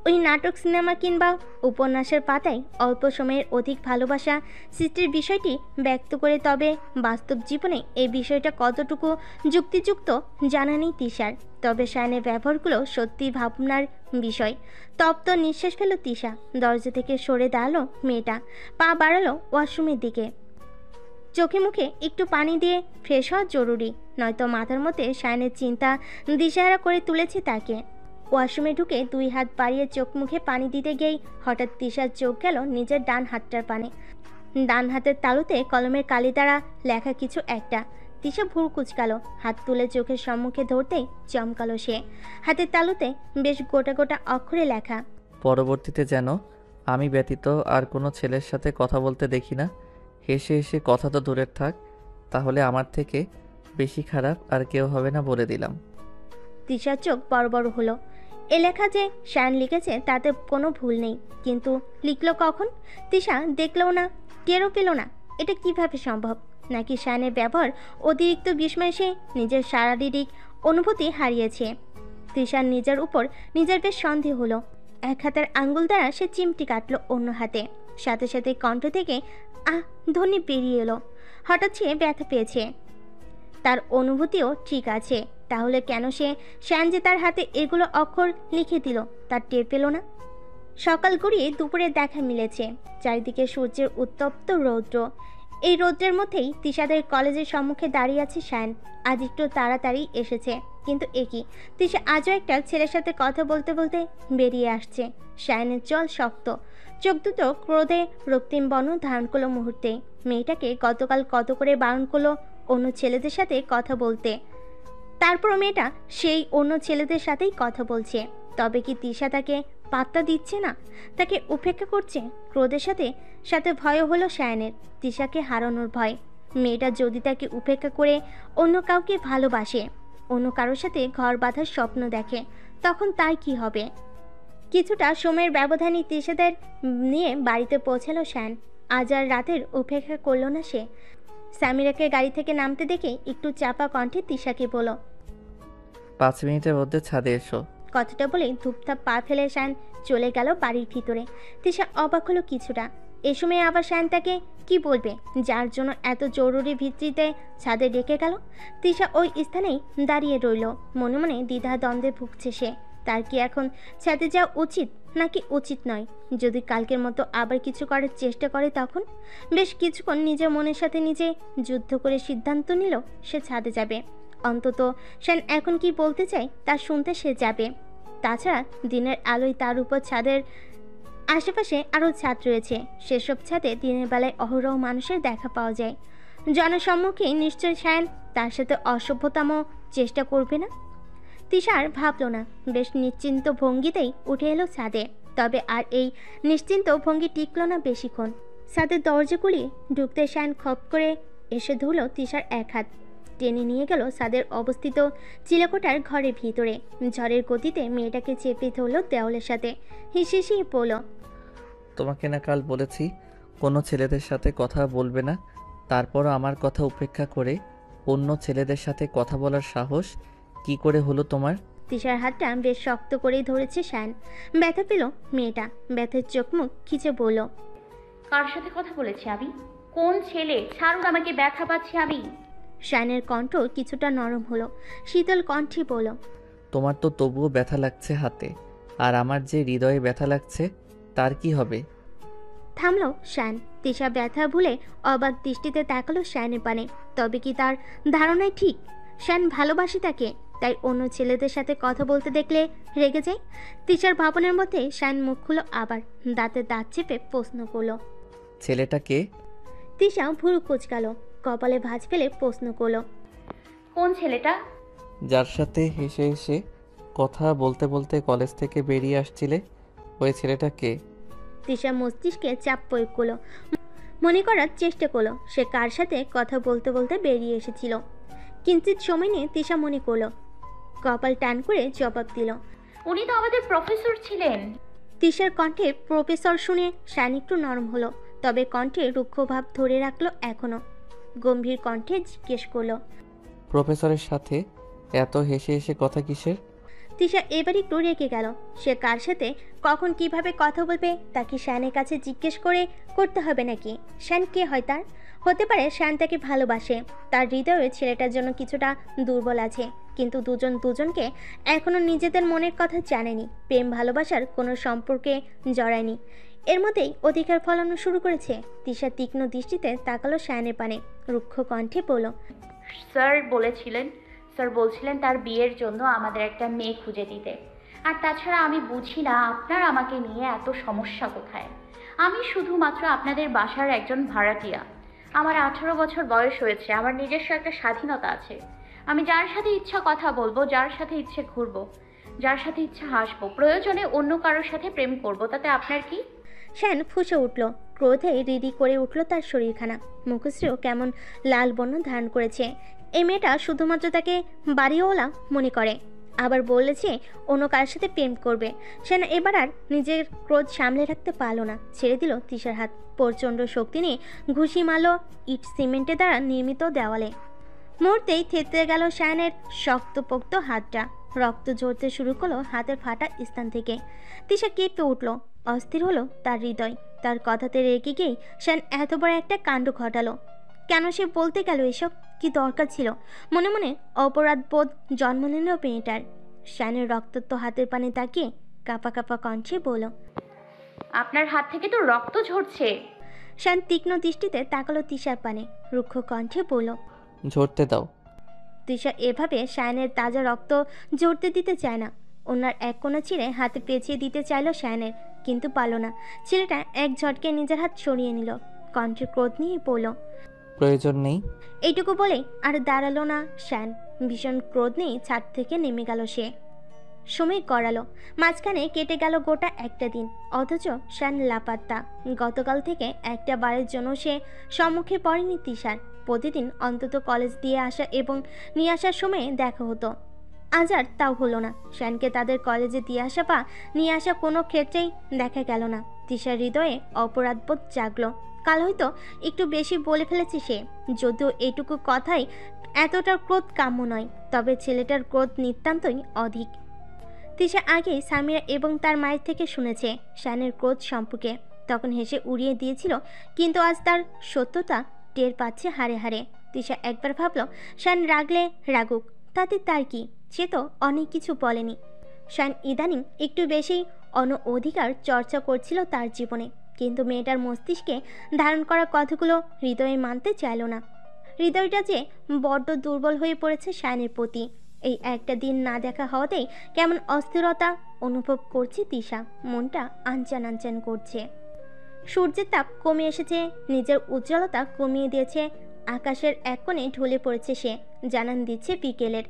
ওই নাটক, সিনেমা কিংবা উপন্যাসের পাতায় অল্প সময়ের অধিক ভালোবাসা সৃষ্টির বিষয়টি ব্যক্ত করে, তবে বাস্তব জীবনে এই বিষয়টা কতটুকু যুক্তিযুক্ত জানা নেই তিশার। তবে শায়নের ব্যবহারগুলো সত্যি ভাবনার বিষয়। তপ্ত নিঃশ্বাস ফেল তিশা। দরজা থেকে সরে দাঁড়ালো মেয়েটা। পা বাড়ালো ওয়াশরুমের দিকে। চোখে মুখে একটু পানি দিয়ে ফ্রেশ হওয়া জরুরি, নয়তো মাথার মধ্যে শায়নের চিন্তা দিশাহারা করে তুলেছে তাকে। ওয়াশরুমে ঢুকে দুই হাত বাড়িয়ে চোখ মুখে পানি দিতে গিয়েই হঠাৎ তিশার চোখ গেল নিজের ডান হাতটার পানে। ডান হাতের তালুতে কলমের কালি দ্বারা লেখা কিছু একটা। তিশা ভুরু কুচকালো। হাত তুলে চোখের সম্মুখে ধরতেই চমকালো সে। হাতের তালুতে বেশ গোটা গোটা অক্ষরে লেখা, পরবর্তীতে যেন আমি ব্যতীত আর কোনো ছেলের সাথে কথা বলতে দেখি না। হেসে হেসে কথা তো দূরের থাক, তাহলে আমার থেকে বেশি খারাপ আর কেউ হবে না বলে দিলাম। তিশার চোখ বড় বড় হলো। এ লেখা যে শান লিখেছে তাতে কোনো ভুল নেই, কিন্তু লিখলো কখন? তিশা দেখলেও না, টেরও পেল না। এটা কিভাবে সম্ভব? নাকি শানের ব্যবহার অতিরিক্ত বিস্ময়ে সে নিজের শারীরিক অনুভূতি হারিয়েছে? তিশার নিজের উপর নিজের বেশ সন্দেহ হলো। এক হাতের আঙ্গুল দ্বারা সে চিমটি কাটলো অন্য হাতে। সাথে সাথে কণ্ঠ থেকে ধ্বনি বেরিয়ে এলো। হঠাৎ সে ব্যথা পেয়েছে। তার অনুভূতিও ঠিক আছে, তাহলে কেন শান যে তার হাতে এগুলো অক্ষর লিখে দিল তার টের পেল না? সকাল গড়িয়ে দুপুরে দেখা মিলেছে। চারিদিকে সূর্যের উত্তপ্ত রৌদ্র। এই রৌদ্রের মধ্যেই তিশাদের কলেজের সম্মুখে দাঁড়িয়ে আছে শান। আজ একটু তাড়াতাড়ি এসেছে, কিন্তু একই তিশা আজও একটা ছেলের সাথে কথা বলতে বলতে বেরিয়ে আসছে। শায়নের জল শক্ত, চোখ দুটো ক্রোধে রক্তিম বর্ণ ধারণ করলো মুহূর্তে। মেয়েটাকে গতকাল কত করে বারণ করলো অন্য ছেলেদের সাথে কথা বলতে। তারপর মেয়েটা সেই অন্য ছেলেদের সাথেই কথা বলছে। তবে কি তিশা তাকে পাত্তা দিচ্ছে না, তাকে উপেক্ষা করছে? ক্রোধের সাথে সাথে ভয় হলো শায়ানের, তিশাকে হারানোর ভয়। মেয়েটা যদি তাকে উপেক্ষা করে অন্য কাউকে ভালোবাসে, অন্য কারোর সাথে ঘর বাঁধার স্বপ্ন দেখে, তখন তাই কি হবে? কিছুটা সময়ের ব্যবধানে তিশাদের নিয়ে বাড়িতে পৌঁছালো শায়ান। আজ আর রাতের উপেক্ষা করল না সে। সামিরাকে গাড়ি থেকে নামতে দেখে একটু চাপা কণ্ঠে তিশাকে বলল, 5 মিনিটের মধ্যে ছাদে এসো। কথাটা বলে ধূপধাপ পা ফেলে শায়ান চলে গেল বাড়ির ভিতরে। তিশা অবাক হলো কিছুটা। এ সময় আবার শায়ান তাকে কি বলবে, যার জন্য এত জরুরি ভিত্তিতে ছাদে ডেকে গেল? তিশা ওই স্থানেই দাঁড়িয়ে রইল, মনে মনে দ্বিধা দ্বন্দ্বে ভুগছে সে। তার কি এখন ছাদে যাওয়া উচিত নাকি উচিত নয়? যদি কালকের মতো আবার কিছু করার চেষ্টা করে তখন? বেশ কিছুক্ষণ নিজের মনের সাথে নিজে যুদ্ধ করে সিদ্ধান্ত নিল সে ছাদে যাবে। অন্তত শায়ান এখন কি বলতে চায় তা শুনতে সে যাবে। তাছাড়া দিনের আলোয় তার উপর ছাদের আশেপাশে আরও ছাদ রয়েছে। সেসব ছাদে দিনের বেলায় অহরহ মানুষের দেখা পাওয়া যায়। জনসম্মুখে নিশ্চয় শায়ান তার সাথে অসভ্যতম চেষ্টা করবে না। তিশার ভাবল না, বেশ নিশ্চিন্ত ভঙ্গিতেই উঠে এলো ছাদে। তবে আর এই নিশ্চিন্ত ভঙ্গি টিকল না বেশিক্ষণ। ছাদের দরজা খুলে ঢুকতে শায়ান খপ করে এসে ধরল তিশার এক হাত, টেনে নিয়ে গেল ছাদের অবস্থিত চিলেকোঠার ঘরের ভিতরে। ঝড়ের গতিতে মেয়েটাকে চেপে ধরল দেওয়ালের সাথে, হিসিয়ে পড়ল, তোমাকে না কাল বলেছি কোনো ছেলেদের সাথে কথা বলবে না, তারপরও আমার কথা উপেক্ষা করে অন্য ছেলেদের সাথে কথা বলার সাহস কি করে হলো তোমার? তিশার হাতটা বেশ শক্ত করেই ধরেছে শায়ান। ব্যথা পেল মেয়েটা, ব্যথার চোখ মুখ খিচে বলল, কার সাথে কথা বলেছি আমি? কোন ছেলে? ছাড়ুন আমাকে, ব্যথা পাচ্ছি আমি। শায়ানের কণ্ঠ কিছুটা নরম হলো, শীতল কণ্ঠে বলল, তোমার তো তবুও ব্যথা লাগছে হাতে, আর আমার যে হৃদয়ে ব্যথা লাগছে তার কি হবে? থামলো শায়ান। তিশা ব্যথা ভুলে অবাক দৃষ্টিতে তাকালো শায়ানের পানে। তবে কি তার ধারণাই ঠিক? শায়ান ভালোবাসে তাকে, তাই অন্য ছেলেদের সাথে কথা বলতে দেখলে রেগে যায়? তিশার ভাবনার মধ্যে শায়ান মুখ খুলো আবার, দাঁতে দাঁত চেপে প্রশ্ন করলো, ছেলেটাকে? তিশা ভুরু কুঁচকাল, কপালে ভাঁজ ফেলে প্রশ্ন করলো, কোন ছেলেটা? যার সাথে হেসে হেসে কথা বলতে বলতে কলেজ থেকে বেরিয়ে আসছিলে, ওই ছেলেটাকে? তিশা মস্তিষ্কে চাপ প্রয়োগ করলো, মনে করার চেষ্টা করলো সে কার সাথে কথা বলতে বলতে বেরিয়ে এসেছিল। কিঞ্চিত সময় নিয়ে তিশা মনে করলো, কপাল টান করে জবাব দিল, উনি তো আমাদের প্রফেসর ছিলেন। তিশার কণ্ঠে প্রফেসর শুনে শায়ান একটু নরম হলো, তবে কণ্ঠে রুক্ষ ভাব ধরে রাখলো এখনো। গম্ভীর কণ্ঠে জিজ্ঞেস করলো, প্রফেসরের সাথে এত হেসে হেসে কথা কিসের? তিশা এবার একটু রেগে গেল। সে কার সাথে কখন কিভাবে কথা বলবে তা কি শায়ানের কাছে জিজ্ঞেস করে করতে হবে নাকি? শায়ান কে হয় তার? হতে পারে শায়ান তাকে ভালোবাসে, তার হৃদয়ে ছেলেটার জন্য কিছুটা দুর্বল আছে, কিন্তু দুজন দুজনকে এখনো নিজেদের মনের কথা জানেনি, প্রেম ভালোবাসার কোনো সম্পর্কে জড়ায়নি। এর মধ্যেই অধিকার ফলানো শুরু করেছে। তিশা তীক্ষ্ণ দৃষ্টিতে তাকালো শায়ানের পানে, রুক্ষ কণ্ঠে বলল, স্যার বলছিলেন তার বিয়ের জন্য আমাদের একটা মেয়ে খুঁজে দিতে। আর তাছাড়া আমি বুঝি না আপনার আমাকে নিয়ে এত সমস্যা কোথায়। আমি শুধুমাত্র আপনাদের বাসার একজন ভাড়াটিয়া। আমার 18 বছর বয়স হয়েছে, আমার নিজস্ব একটা স্বাধীনতা আছে। আমি যার সাথে ইচ্ছা কথা বলবো, যার সাথে ইচ্ছে ঘুরবো, যার সাথে ইচ্ছা হাসবো, প্রয়োজনে অন্য কারোর সাথে প্রেম করব, তাতে আপনার কি? শায়ান ফুঁসে উঠল, ক্রোধে রিডি করে উঠল তার শরীরখানা। মুখশ্রীও কেমন লাল বর্ণ ধারণ করেছে। এই মেয়েটা শুধুমাত্র তাকে বাড়িওয়ালা মনে করে, আবার বলেছে অন্য কারোর সাথে প্রেম করবে। শায়ান এবার আর নিজের ক্রোধ সামলে রাখতে পারলো না, ছেড়ে দিল তিশার হাত। প্রচণ্ড শক্তি নিয়ে ঘুষি মারল ইট সিমেন্টের দ্বারা নির্মিত দেওয়ালে। মুহূর্তেই থেতলে গেল শায়ানের শক্তপোক্ত হাতটা। রক্ত ঝরতে শুরু করলো হাতের ফাটা স্থান থেকে। তিশা কেঁপে উঠল, অস্থির হলো তার হৃদয়। তার কথাতে রেগে গিয়েই শায়ান এত বড় একটা কাণ্ড ঘটালো। কেন সে বলতে গেল এসব? কি দরকার ছিল? মনে মনে অপরাধ বোধ জন্ম নিল মেয়েটার। শায়ানের রক্তাক্ত হাতের পানে তাকিয়ে কাঁপা কাঁপা কণ্ঠে বলল, আপনার হাত থেকে তো রক্ত ঝরছে। শায়ান তীক্ষ্ণ দৃষ্টিতে তাকালো তিশার পানে, রুক্ষ কণ্ঠে বলল, ঝরতে দাও। তিশা এভাবে শায়ানের তাজা রক্ত ঝরতে দিতে চায় না। ওনার এক কোণা ছিঁড়ে হাতে পেঁচিয়ে দিতে চাইলো শায়ানের, কিন্তু পারল না। ছেলেটা এক ঝটকে নিজের হাত সরিয়ে নিল, কণ্ঠে ক্রোধ নিয়ে পড়ল, প্রয়োজন নেই। এইটুকু বলেই আর দাঁড়ালো না শায়ান। ভীষণ ক্রোধ নিয়ে ছাদ থেকে নেমে গেল সে। সময় গড়ালো, মাঝখানে কেটে গেল গোটা একটা দিন, অথচ শান লাপাত্তা। গতকাল থেকে একটা বারের জন্য সে সম্মুখে পড়েনি তিশার। প্রতিদিন অন্তত কলেজ দিয়ে আসা এবং নিয়ে আসার সময়ে দেখা হতো, আজ আর তাও হলো না। শানকে তাদের কলেজে দিয়ে আসা বা নিয়ে আসা কোনো ক্ষেত্রেই দেখা গেল না। তিশার হৃদয়ে অপরাধবোধ জাগলো। কাল হয়তো একটু বেশি বলে ফেলেছে সে, যদিও এইটুকু কথাই এতটা ক্রোধ কাম্য নয়, তবে ছেলেটার ক্রোধ নিতান্তই অধিক। তিশা আগেই সামিরা এবং তার মায়ের থেকে শুনেছে শানের ক্রোধ সম্পর্কে, তখন হেসে উড়িয়ে দিয়েছিল, কিন্তু আজ তার সত্যতা টের পাচ্ছে হাড়ে হাড়ে। তিশা একবার ভাবল শান রাগলে রাগুক, তাতে তার কি, সে তো অনেক কিছু বলেনি। শান ইদানিং একটু বেশি অনঅধিকার চর্চা করছিল তার জীবনে, কিন্তু মেয়েটার মস্তিষ্কে ধারণ করা কথাগুলো হৃদয়ে মানতে চাইল না। হৃদয়টা যে বড্ড দুর্বল হয়ে পড়েছে শানের প্রতি। এই একটা দিন না দেখা হওয়াতেই কেমন অস্থিরতা অনুভব করছে তিশা, মনটা আনচান আনচান করছে। সূর্যের তাপ কমে এসেছে, নিজের উজ্জ্বলতা কমিয়ে দিয়েছে, আকাশের এক কোণে ঢলে পড়েছে সে, জানান দিচ্ছে বিকেলের।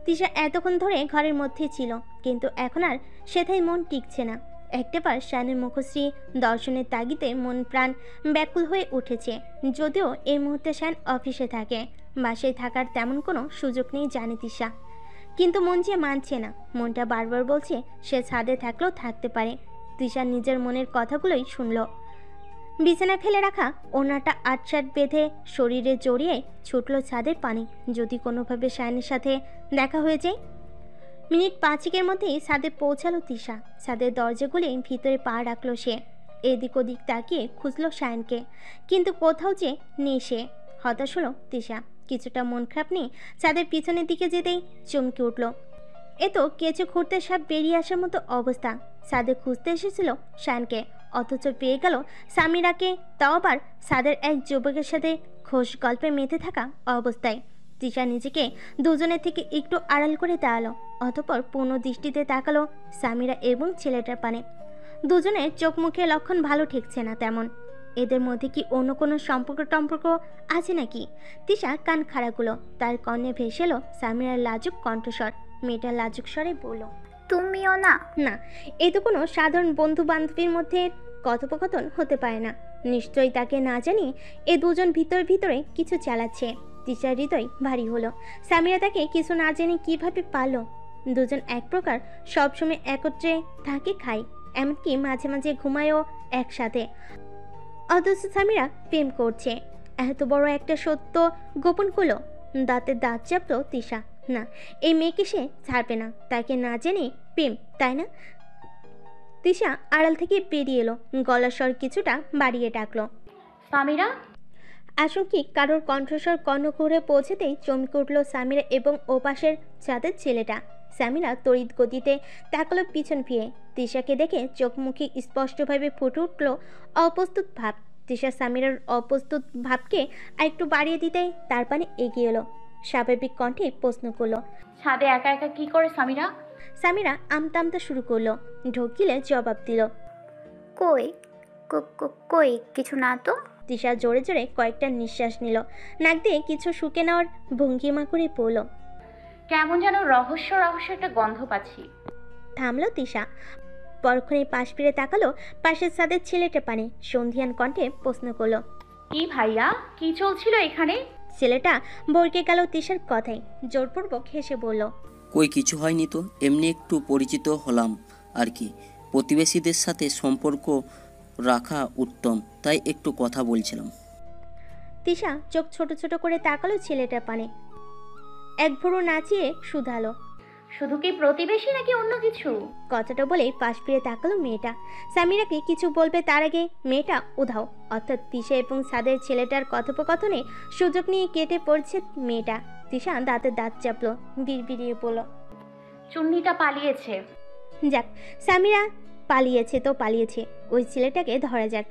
তিশা এতক্ষণ ধরে ঘরের মধ্যেই ছিল, কিন্তু এখন আর সেথায় মন টিকছে না। একটাবার শানের মুখশ্রী দর্শনের তাগিদে মন প্রাণ ব্যাকুল হয়ে উঠেছে। যদিও এই মুহূর্তে শান অফিসে থাকে, বাসায় থাকার তেমন কোনো সুযোগ নেই জানে তিশা, কিন্তু মন যে মানছে না। মনটা বারবার বলছে সে ছাদে থাকলেও থাকতে পারে। তিশা নিজের মনের কথাগুলোই শুনল। বিছানা ফেলে রাখা ওনাটা আটসাট বেঁধে শরীরে জড়িয়ে ছুটল ছাদের পানি, যদি কোনোভাবে শায়নের সাথে দেখা হয়ে যায়। মিনিট 5-এর মধ্যেই ছাদে পৌঁছালো তিশা। ছাদের দরজা খুলে ভিতরে পা রাখলো সে। এদিক ওদিক তাকিয়ে খুঁজল শায়নকে, কিন্তু কোথাও যে নেই সে। হতাশ হলো তিশা, কিছুটা মন খারাপ নিয়ে ছাদের পিছনের দিকে যেতেই চমকে উঠল। এ তো কেঁচো খুঁড়তে সাপ বেরিয়ে আসার মতো অবস্থা। ছাদে খুঁজতে এসেছিল শায়নকে, অথচ পেয়ে গেল সামিরাকে, তাও আবার ছাদের এক যুবকের সাথে খোশ গল্পে মেতে থাকা অবস্থায়। তিশা নিজেকে দুজনের থেকে একটু আড়াল করে দাঁড়ালো, অতঃপর পূর্ণ দৃষ্টিতে তাকালো সামিরা এবং ছেলেটার পানে। দুজনের চোখ মুখে লক্ষণ ভালো ঠেকছে না তেমন। এদের মধ্যে কি অন্য কোনো সম্পর্ক আছে নাকি? তিশা কান খাড়া করলো, তার কর্ণে ভেসে এলো সামিরার লাজুক কণ্ঠস্বর। মেয়েটা লাজুক স্বরে বলল, তুমিও না? না, এ তো কোনো সাধারণ বন্ধু বান্ধবীর মধ্যে কথোপকথন হতে পারে না। নিশ্চয়ই তাকে না জানিয়ে এ দুজন ভিতরে কিছু চালাচ্ছে। তিশার হৃদয় ভারী হলো। সামিরা তাকে কিছু না জেনে কিভাবে পারলো? দুজন এক প্রকার সবসময় একত্রে থাকে, খায়, এমনকি মাঝে মাঝে ঘুমায়ও একসাথে, অথচ সামিরা প্রেম করছে। এত বড় একটা সত্য গোপন করলো। দাঁতে দাঁত চাপলো তিশা। না, এই মেয়েকে সে ছাড়বে না, তাকে না জেনে প্রেম, তাই না? তিশা আড়াল থেকে বেরিয়ে এলো, গলার স্বর কিছুটা বাড়িয়ে ডাকলো, সামিরা। আশঙ্কিক কারোর কণ্ঠস্বর কর্ণকুহরে পৌঁছেতেই চমকে উঠল সামিরা এবং ওপাশের ছাদের ছেলেটা। সামিরা তড়িৎ গতিতে তাকালো পিছন ফিরে। তিশাকে দেখে চোখ মুখে স্পষ্টভাবে ফুটে উঠল অপ্রস্তুত ভাব। তিশা সামিরার অপ্রস্তুত ভাবকে আরেকটু বাড়িয়ে দিতেই তার পানে এগিয়ে এলো, স্বাভাবিক কণ্ঠে প্রশ্ন করলো, ছাদে একা একা কি করে সামিরা? সামিরা আমতা আমতা শুরু করলো, ঢোক গিলে জবাব দিল, কই কই কিছু না তো। তিশা জোরে জোরে কয়েকটা নিঃশ্বাস নিল, নাক দিয়ে কিছু শুকে নেওয়ার ভঙ্গিমা করে পড়ল, কেমন যেন রহস্য একটা গন্ধ পাচ্ছি। থামলো তিশা, পরক্ষণে পাশ ফিরে তাকালো পাশের ছাদের ছেলেটা পানে, সন্ধিয়ান কণ্ঠে প্রশ্ন করলো, কি ভাইয়া, কি চলছিল এখানে? ছেলেটা বরকে গেল তিশার কথায়, জোরপূর্বক হেসে বলল, কই কিছু হয়নি তো, এমনি একটু পরিচিত হলাম আর কি। প্রতিবেশীদের সাথে সম্পর্ক রাখা উত্তম, তাই একটু কথা বলছিলাম। তিশা চোখ ছোট ছোট করে তাকালো ছেলেটার পানে, এক ভুরু নাচিয়ে শুধালো, শুধু কি প্রতিবেশী নাকি অন্য কিছু? কথাটা বলেই পাশ ফিরে তাকালো মেয়েটা। সামিরাকে কিছু বলবে তার আগে মেয়েটা উধাও, অর্থাৎ তিশা এবং সাদের ছেলেটার কথোপকথনে সুযোগ নিয়ে কেটে পড়ছে মেয়েটা। তিশা দাঁতে দাঁত চাপলো, বিড়বিড়িয়ে বলল, চুন্নিটা পালিয়েছে। যাক, সামিরা পালিয়েছে তো পালিয়েছে, ওই ছেলেটাকে ধরা যাক।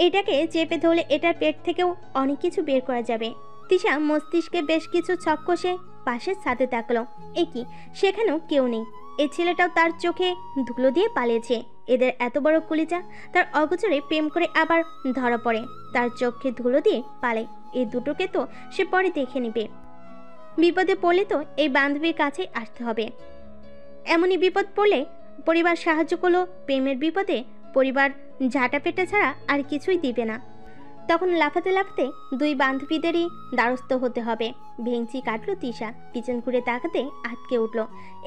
এটাকে চেপে ধরলে এটার পেট থেকেও অনেক কিছু বের করা যাবে। তিশা মস্তিষ্কে বেশ কিছু ছক কষে পাশের ছাদে তাকলো, এ কি, সেখানেও কেউ নেই। এই ছেলেটাও তার চোখে ধুলো দিয়ে পালিয়েছে। এদের এত বড় কলিজা, তার অগোচরে প্রেম করে আবার ধরা পড়ে, তার চোখে ধুলো দিয়ে পালায়। এই দুটোকে তো সে পরে দেখে নেবে। বিপদে পড়লে তো এই বান্ধবীর কাছেই আসতে হবে। এমনই বিপদ পড়লে পরিবার সাহায্য করলো, প্রেমের বিপদে পরিবার ঝাঁটা পেটা ছাড়া আর কিছুই দিবে না। তখন লাফাতে লাফাতে দুই বান্ধবীদেরই দ্বারস্থ হতে হবে। ভেঙচি কাটলো তিশা, পিছন ঘুরে তাকাতে আটকে উঠল।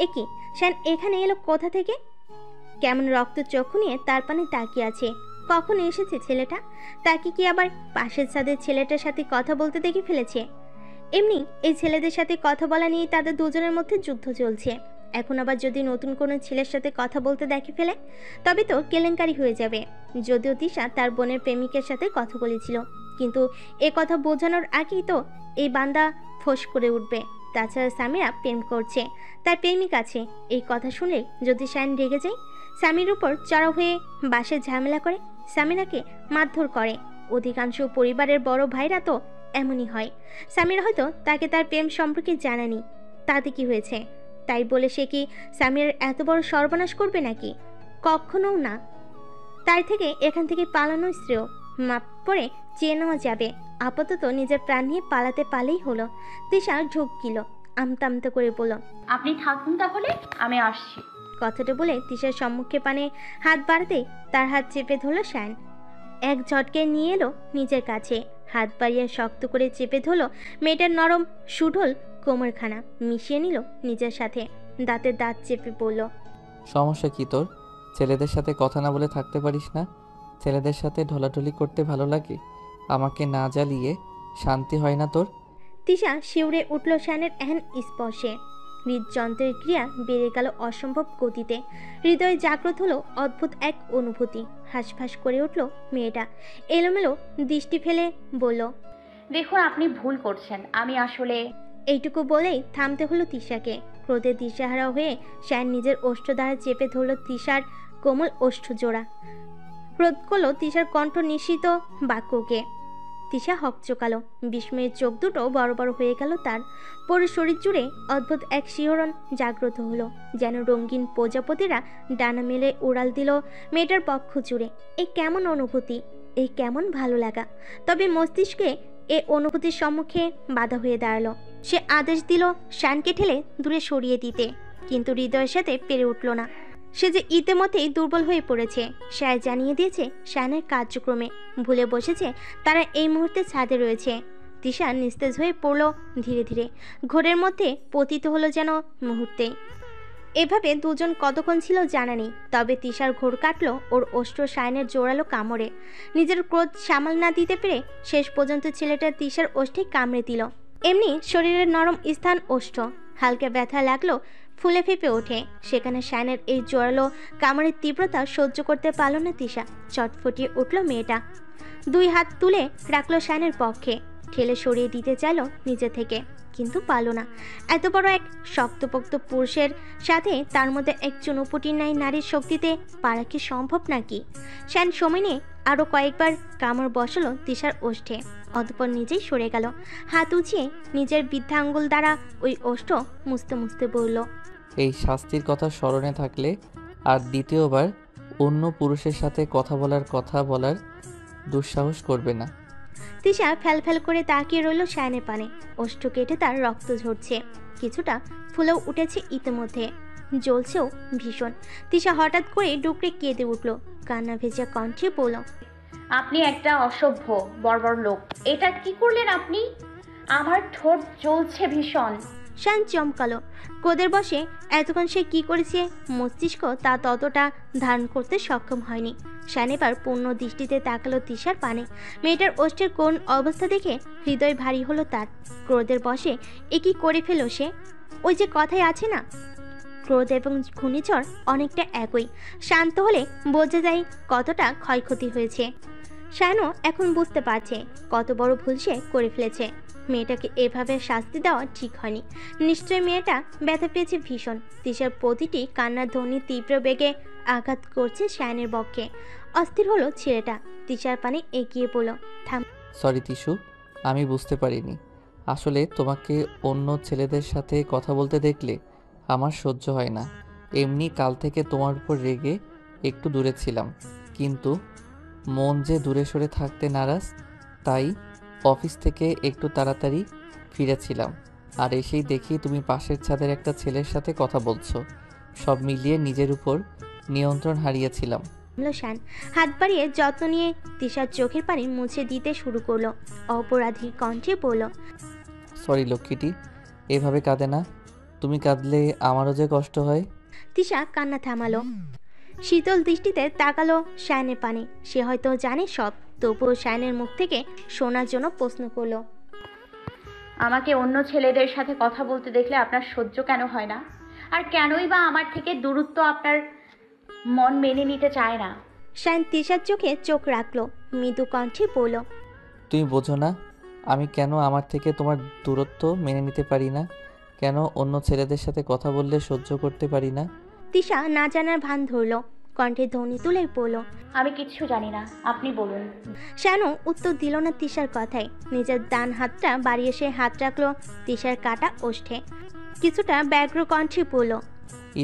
একি শান এখানে এলো কোথা থেকে? কেমন রক্ত চক্ষু নিয়ে তার পানে তাকিয়ে আছে। কখন এসেছে ছেলেটা? তাকে কি আবার পাশের ছাদের ছেলেটার সাথে কথা বলতে দেখে ফেলেছে? এমনি এই ছেলেদের সাথে কথা বলা নিয়ে তাদের দুজনের মধ্যে যুদ্ধ চলছে। এখন আবার যদি নতুন কোনো ছেলের সাথে কথা বলতে দেখে ফেলে তবে তো কেলেঙ্কারি হয়ে যাবে। যদিও তিশা তার বোনের প্রেমিকের সাথে কথা বলেছিল, কিন্তু এ কথা বোঝানোর আগেই তো এই বান্দা ফোঁস করে উঠবে। তাছাড়া সামিরা প্রেম করছে, তার প্রেমিক আছে, এই কথা শুনলে যদি শাইন রেগে যায়, স্বামীর উপর চড়াও হয়ে বাসে ঝামেলা করে, সামিরাকে মারধর করে। অধিকাংশ পরিবারের বড় ভাইরা তো এমনই হয়। সামিরা হয়তো তাকে তার প্রেম সম্পর্কে জানানি, তাতে কি হয়েছে? তাই বলে সে কি সামিরার এত বড় সর্বনাশ করবে নাকি? কখনোও না। তাই থেকে এখান থেকে পালানো শ্রেয়। মাপ পরে চেয়ে নেওয়া যাবে। আপাতত নিজের প্রাণ নিয়ে পালাতে পারলেই হলো। তিশা ঢুকিল, আমতা আমতা করে বলল, আপনি থাকুন তাহলে, আমি আসছি। কথাটা বলে তিশার সম্মুখে পানে হাত বাড়াতেই তার হাত চেপে ধরল শায়ন। এক ঝটকে নিয়ে এলো নিজের কাছে, হাত বাড়িয়ে শক্ত করে চেপে ধরল মেয়েটার নরম সুঢল কোমরখানা, মিশিয়ে নিল নিজের সাথে, দাঁতে দাঁত চেপে বলল, সমস্যা কি তোর? ছেলেদের সাথে কথা না বলে থাকতে পারিস না? ছেলেদের সাথে ঢলাঢলি করতে ভালো লাগে? আমাকে না জ্বালিয়ে শান্তি হয় না তোর? তিশা শিউরে উঠল শায়নের এহেন স্পর্শে। হৃদযন্ত্রের ক্রিয়া বেড়ে গেল অসম্ভব গতিতে। হৃদয়ে জাগ্রত হলো অদ্ভুত এক অনুভূতি। হাঁসফাঁস করে উঠল মেয়েটা, এলোমেলো দৃষ্টি ফেলে বলল, দেখুন আপনি ভুল করছেন, আমি আসলে। এইটুকু বলেই থামতে হলো তিশাকে। ক্রোধে দিশাহারা হয়ে শায়ন নিজের ওষ্ঠ দ্বারা চেপে ধরল তিশার কোমল ওষ্ঠ জোড়া। রোধ করল তিশার কণ্ঠ নিঃসৃত বাক্যকে। তিশা হকচকালো, বিস্ময়ের চোখ দুটো বড় বড় হয়ে গেল তার। পুরো শরীর জুড়ে অদ্ভুত এক শিহরণ জাগ্রত হলো, যেন রঙিন প্রজাপতিরা ডানা মেলে উড়াল দিল মেয়েটার পক্ষ জুড়ে। এই কেমন অনুভূতি, এই কেমন ভালো লাগা! তবে মস্তিষ্কে এ অনুভূতির সম্মুখে বাধা হয়ে দাঁড়ালো। সে আদেশ দিল শায়নকে ঠেলে দূরে সরিয়ে দিতে, কিন্তু হৃদয়ের সাথে পেরে উঠল না। সে যে ইতিমধ্যেই দুর্বল হয়ে পড়েছে। শায় জানিয়ে দিয়েছে শায়নের কার্যক্রমে, ভুলে বসেছে তারা এই মুহূর্তে ছাদে রয়েছে। তিশা নিস্তেজ হয়ে পড়ল ধীরে ধীরে, ঘোরের মধ্যে পতিত হলো যেন মুহূর্তে। এভাবে দুজন কতক্ষণ ছিল জানা নেই, তবে তিশার ঘোর কাটল ওর ওষ্ঠ শায়নের জোরালো কামড়ে। নিজের ক্রোধ সামাল না দিতে পেরে শেষ পর্যন্ত ছেলেটা তিশার ওষ্ঠে কামড়ে দিল। এমনি শরীরের নরম স্থান ওষ্ঠ, হালকা ব্যথা লাগলো, ফুলে ফেঁপে ওঠে। সেখানে শায়নের এই জোরালো কামড়ের তীব্রতা সহ্য করতে পারল না তিশা। চটফটিয়ে উঠল মেয়েটা, দুই হাত তুলে রাখলো শায়নের পক্ষে, ঠেলে সরিয়ে দিতে চাইল নিজে থেকে, কিন্তু পারল না। এত বড় এক শক্তপোক্ত পুরুষের সাথে তার মধ্যে এক চুনোপুটির ন্যায় নারীর শক্তিতে পারা কি সম্ভব নাকি? শায়ন সময় নিয়ে আরও কয়েকবার কামড় বসালো তিশার ওষ্ঠে, অতঃপর নিজেই সরে গেল। হাত উঁচিয়ে নিজের বৃদ্ধা আঙ্গুল দ্বারা ওই ওষ্ঠ মুছতে মুছতে বলল, এই শাস্তির কথা স্মরণে থাকলে আর দ্বিতীয়বার অন্য পুরুষের সাথে কথা বলার দুঃসাহস করবে না। তিশা ফ্যাল করে তাকিয়ে রইল শায়নের পানে। ওষ্ঠ কেটে তার রক্ত ঝরছে, কিছুটা ফুলেও উঠেছে ইতিমধ্যে, জ্বলছেও ভীষণ। তিশা হঠাৎ করে ডুকরে কেঁদে উঠল, কান্না ভেজা কণ্ঠে বলল, আপনি একটা অসভ্য বর্বর লোক, এটা কি করলেন আপনি? আমার ঠোঁট জ্বলছে ভীষণ। শায়ন চমকালো। ক্রোধের বশে এতক্ষণ সে কি করেছে মস্তিষ্ক তা ততটা ধারণ করতে সক্ষম হয়নি। শায়ন এবার পূর্ণ দৃষ্টিতে তাকালো তিশার পানে। মেয়েটার ওষ্ঠের কোন অবস্থা দেখে হৃদয় ভারী হলো তার। ক্রোধের বশে এ কি করে ফেল সে? ওই যে কথাই আছে না, ক্রোধ এবং ঘূর্ণিঝড় অনেকটা একই। শান্ত হলে বোঝা যায় কতটা ক্ষয়ক্ষতি হয়েছে। শায়নও এখন বুঝতে পারছে কত বড় ভুল সে করে ফেলেছে। মেয়েটাকে এভাবে শাস্তি দেওয়া ঠিক হয়নি। নিশ্চয়ই মেয়েটা ব্যথা পেয়েছে ভীষণ। তিশার প্রতিটি কান্নার ধ্বনি তীব্র বেগে আঘাত করছে শায়নের বক্ষে। অস্থির হলো ছেলেটা, তিশার পানে এগিয়ে বলল, থাম। সরি তিশু, আমি বুঝতে পারিনি। আসলে তোমাকে অন্য ছেলেদের সাথে কথা বলতে দেখলে আমার সহ্য হয় না। এমনি কাল থেকে তোমার উপর রেগে একটু দূরে ছিলাম, কিন্তু মন যে দূরে সরে থাকতে নারাজ, তাই অফিস থেকে একটু তাড়াতাড়ি ফিরেছিলাম। আর এসেই দেখি তুমি পাশের ছাদের একটা ছেলের সাথে কথা বলছো। সব মিলিয়ে নিজের উপর নিয়ন্ত্রণ হারিয়েছিলাম। শান হাত বাড়িয়ে যত্ন নিয়ে তিশার চোখের পানি মুছে দিতে শুরু করলো। অপরাধীর কণ্ঠে বলল, সরি লক্ষ্মীটি, এভাবে কাঁদে না। তুমি কাঁদলে আমারও যে কষ্ট হয়। তিশা কান্না থামালো, শীতল দৃষ্টিতে তাকালো শায়নের পানে। সে হয়তো জানে সব, তবুও শায়নের মুখ থেকে শোনার জন্য প্রশ্ন করলো, আমাকে অন্য ছেলেদের সাথে কথা বলতে দেখলে আপনার সহ্য কেন হয় না? আর কেনই বা আমার থেকে দূরত্ব আপনার মন মেনে নিতে চায় না? শায়ন তিশার চোখে চোখ রাখলো, মৃদু কণ্ঠে বলল, তুমি বোঝো না আমি কেন আমার থেকে তোমার দূরত্ব মেনে নিতে পারি না, কেন অন্য ছেলেদের সাথে কথা বললে সহ্য করতে পারি না। তিশা না জানার ভান ধরলো, কণ্ঠে ধ্বনি তুলে বলল, আমি কিচ্ছু জানি না, আপনি বলুন। শানু উত্তর দিল না তিশার কথায়। নিজের ডান হাতটা বাড়িয়ে সে হাত রাখলো তিশার কাটা ওষ্ঠে, কিছুটা ব্যগ্র কণ্ঠে বলল,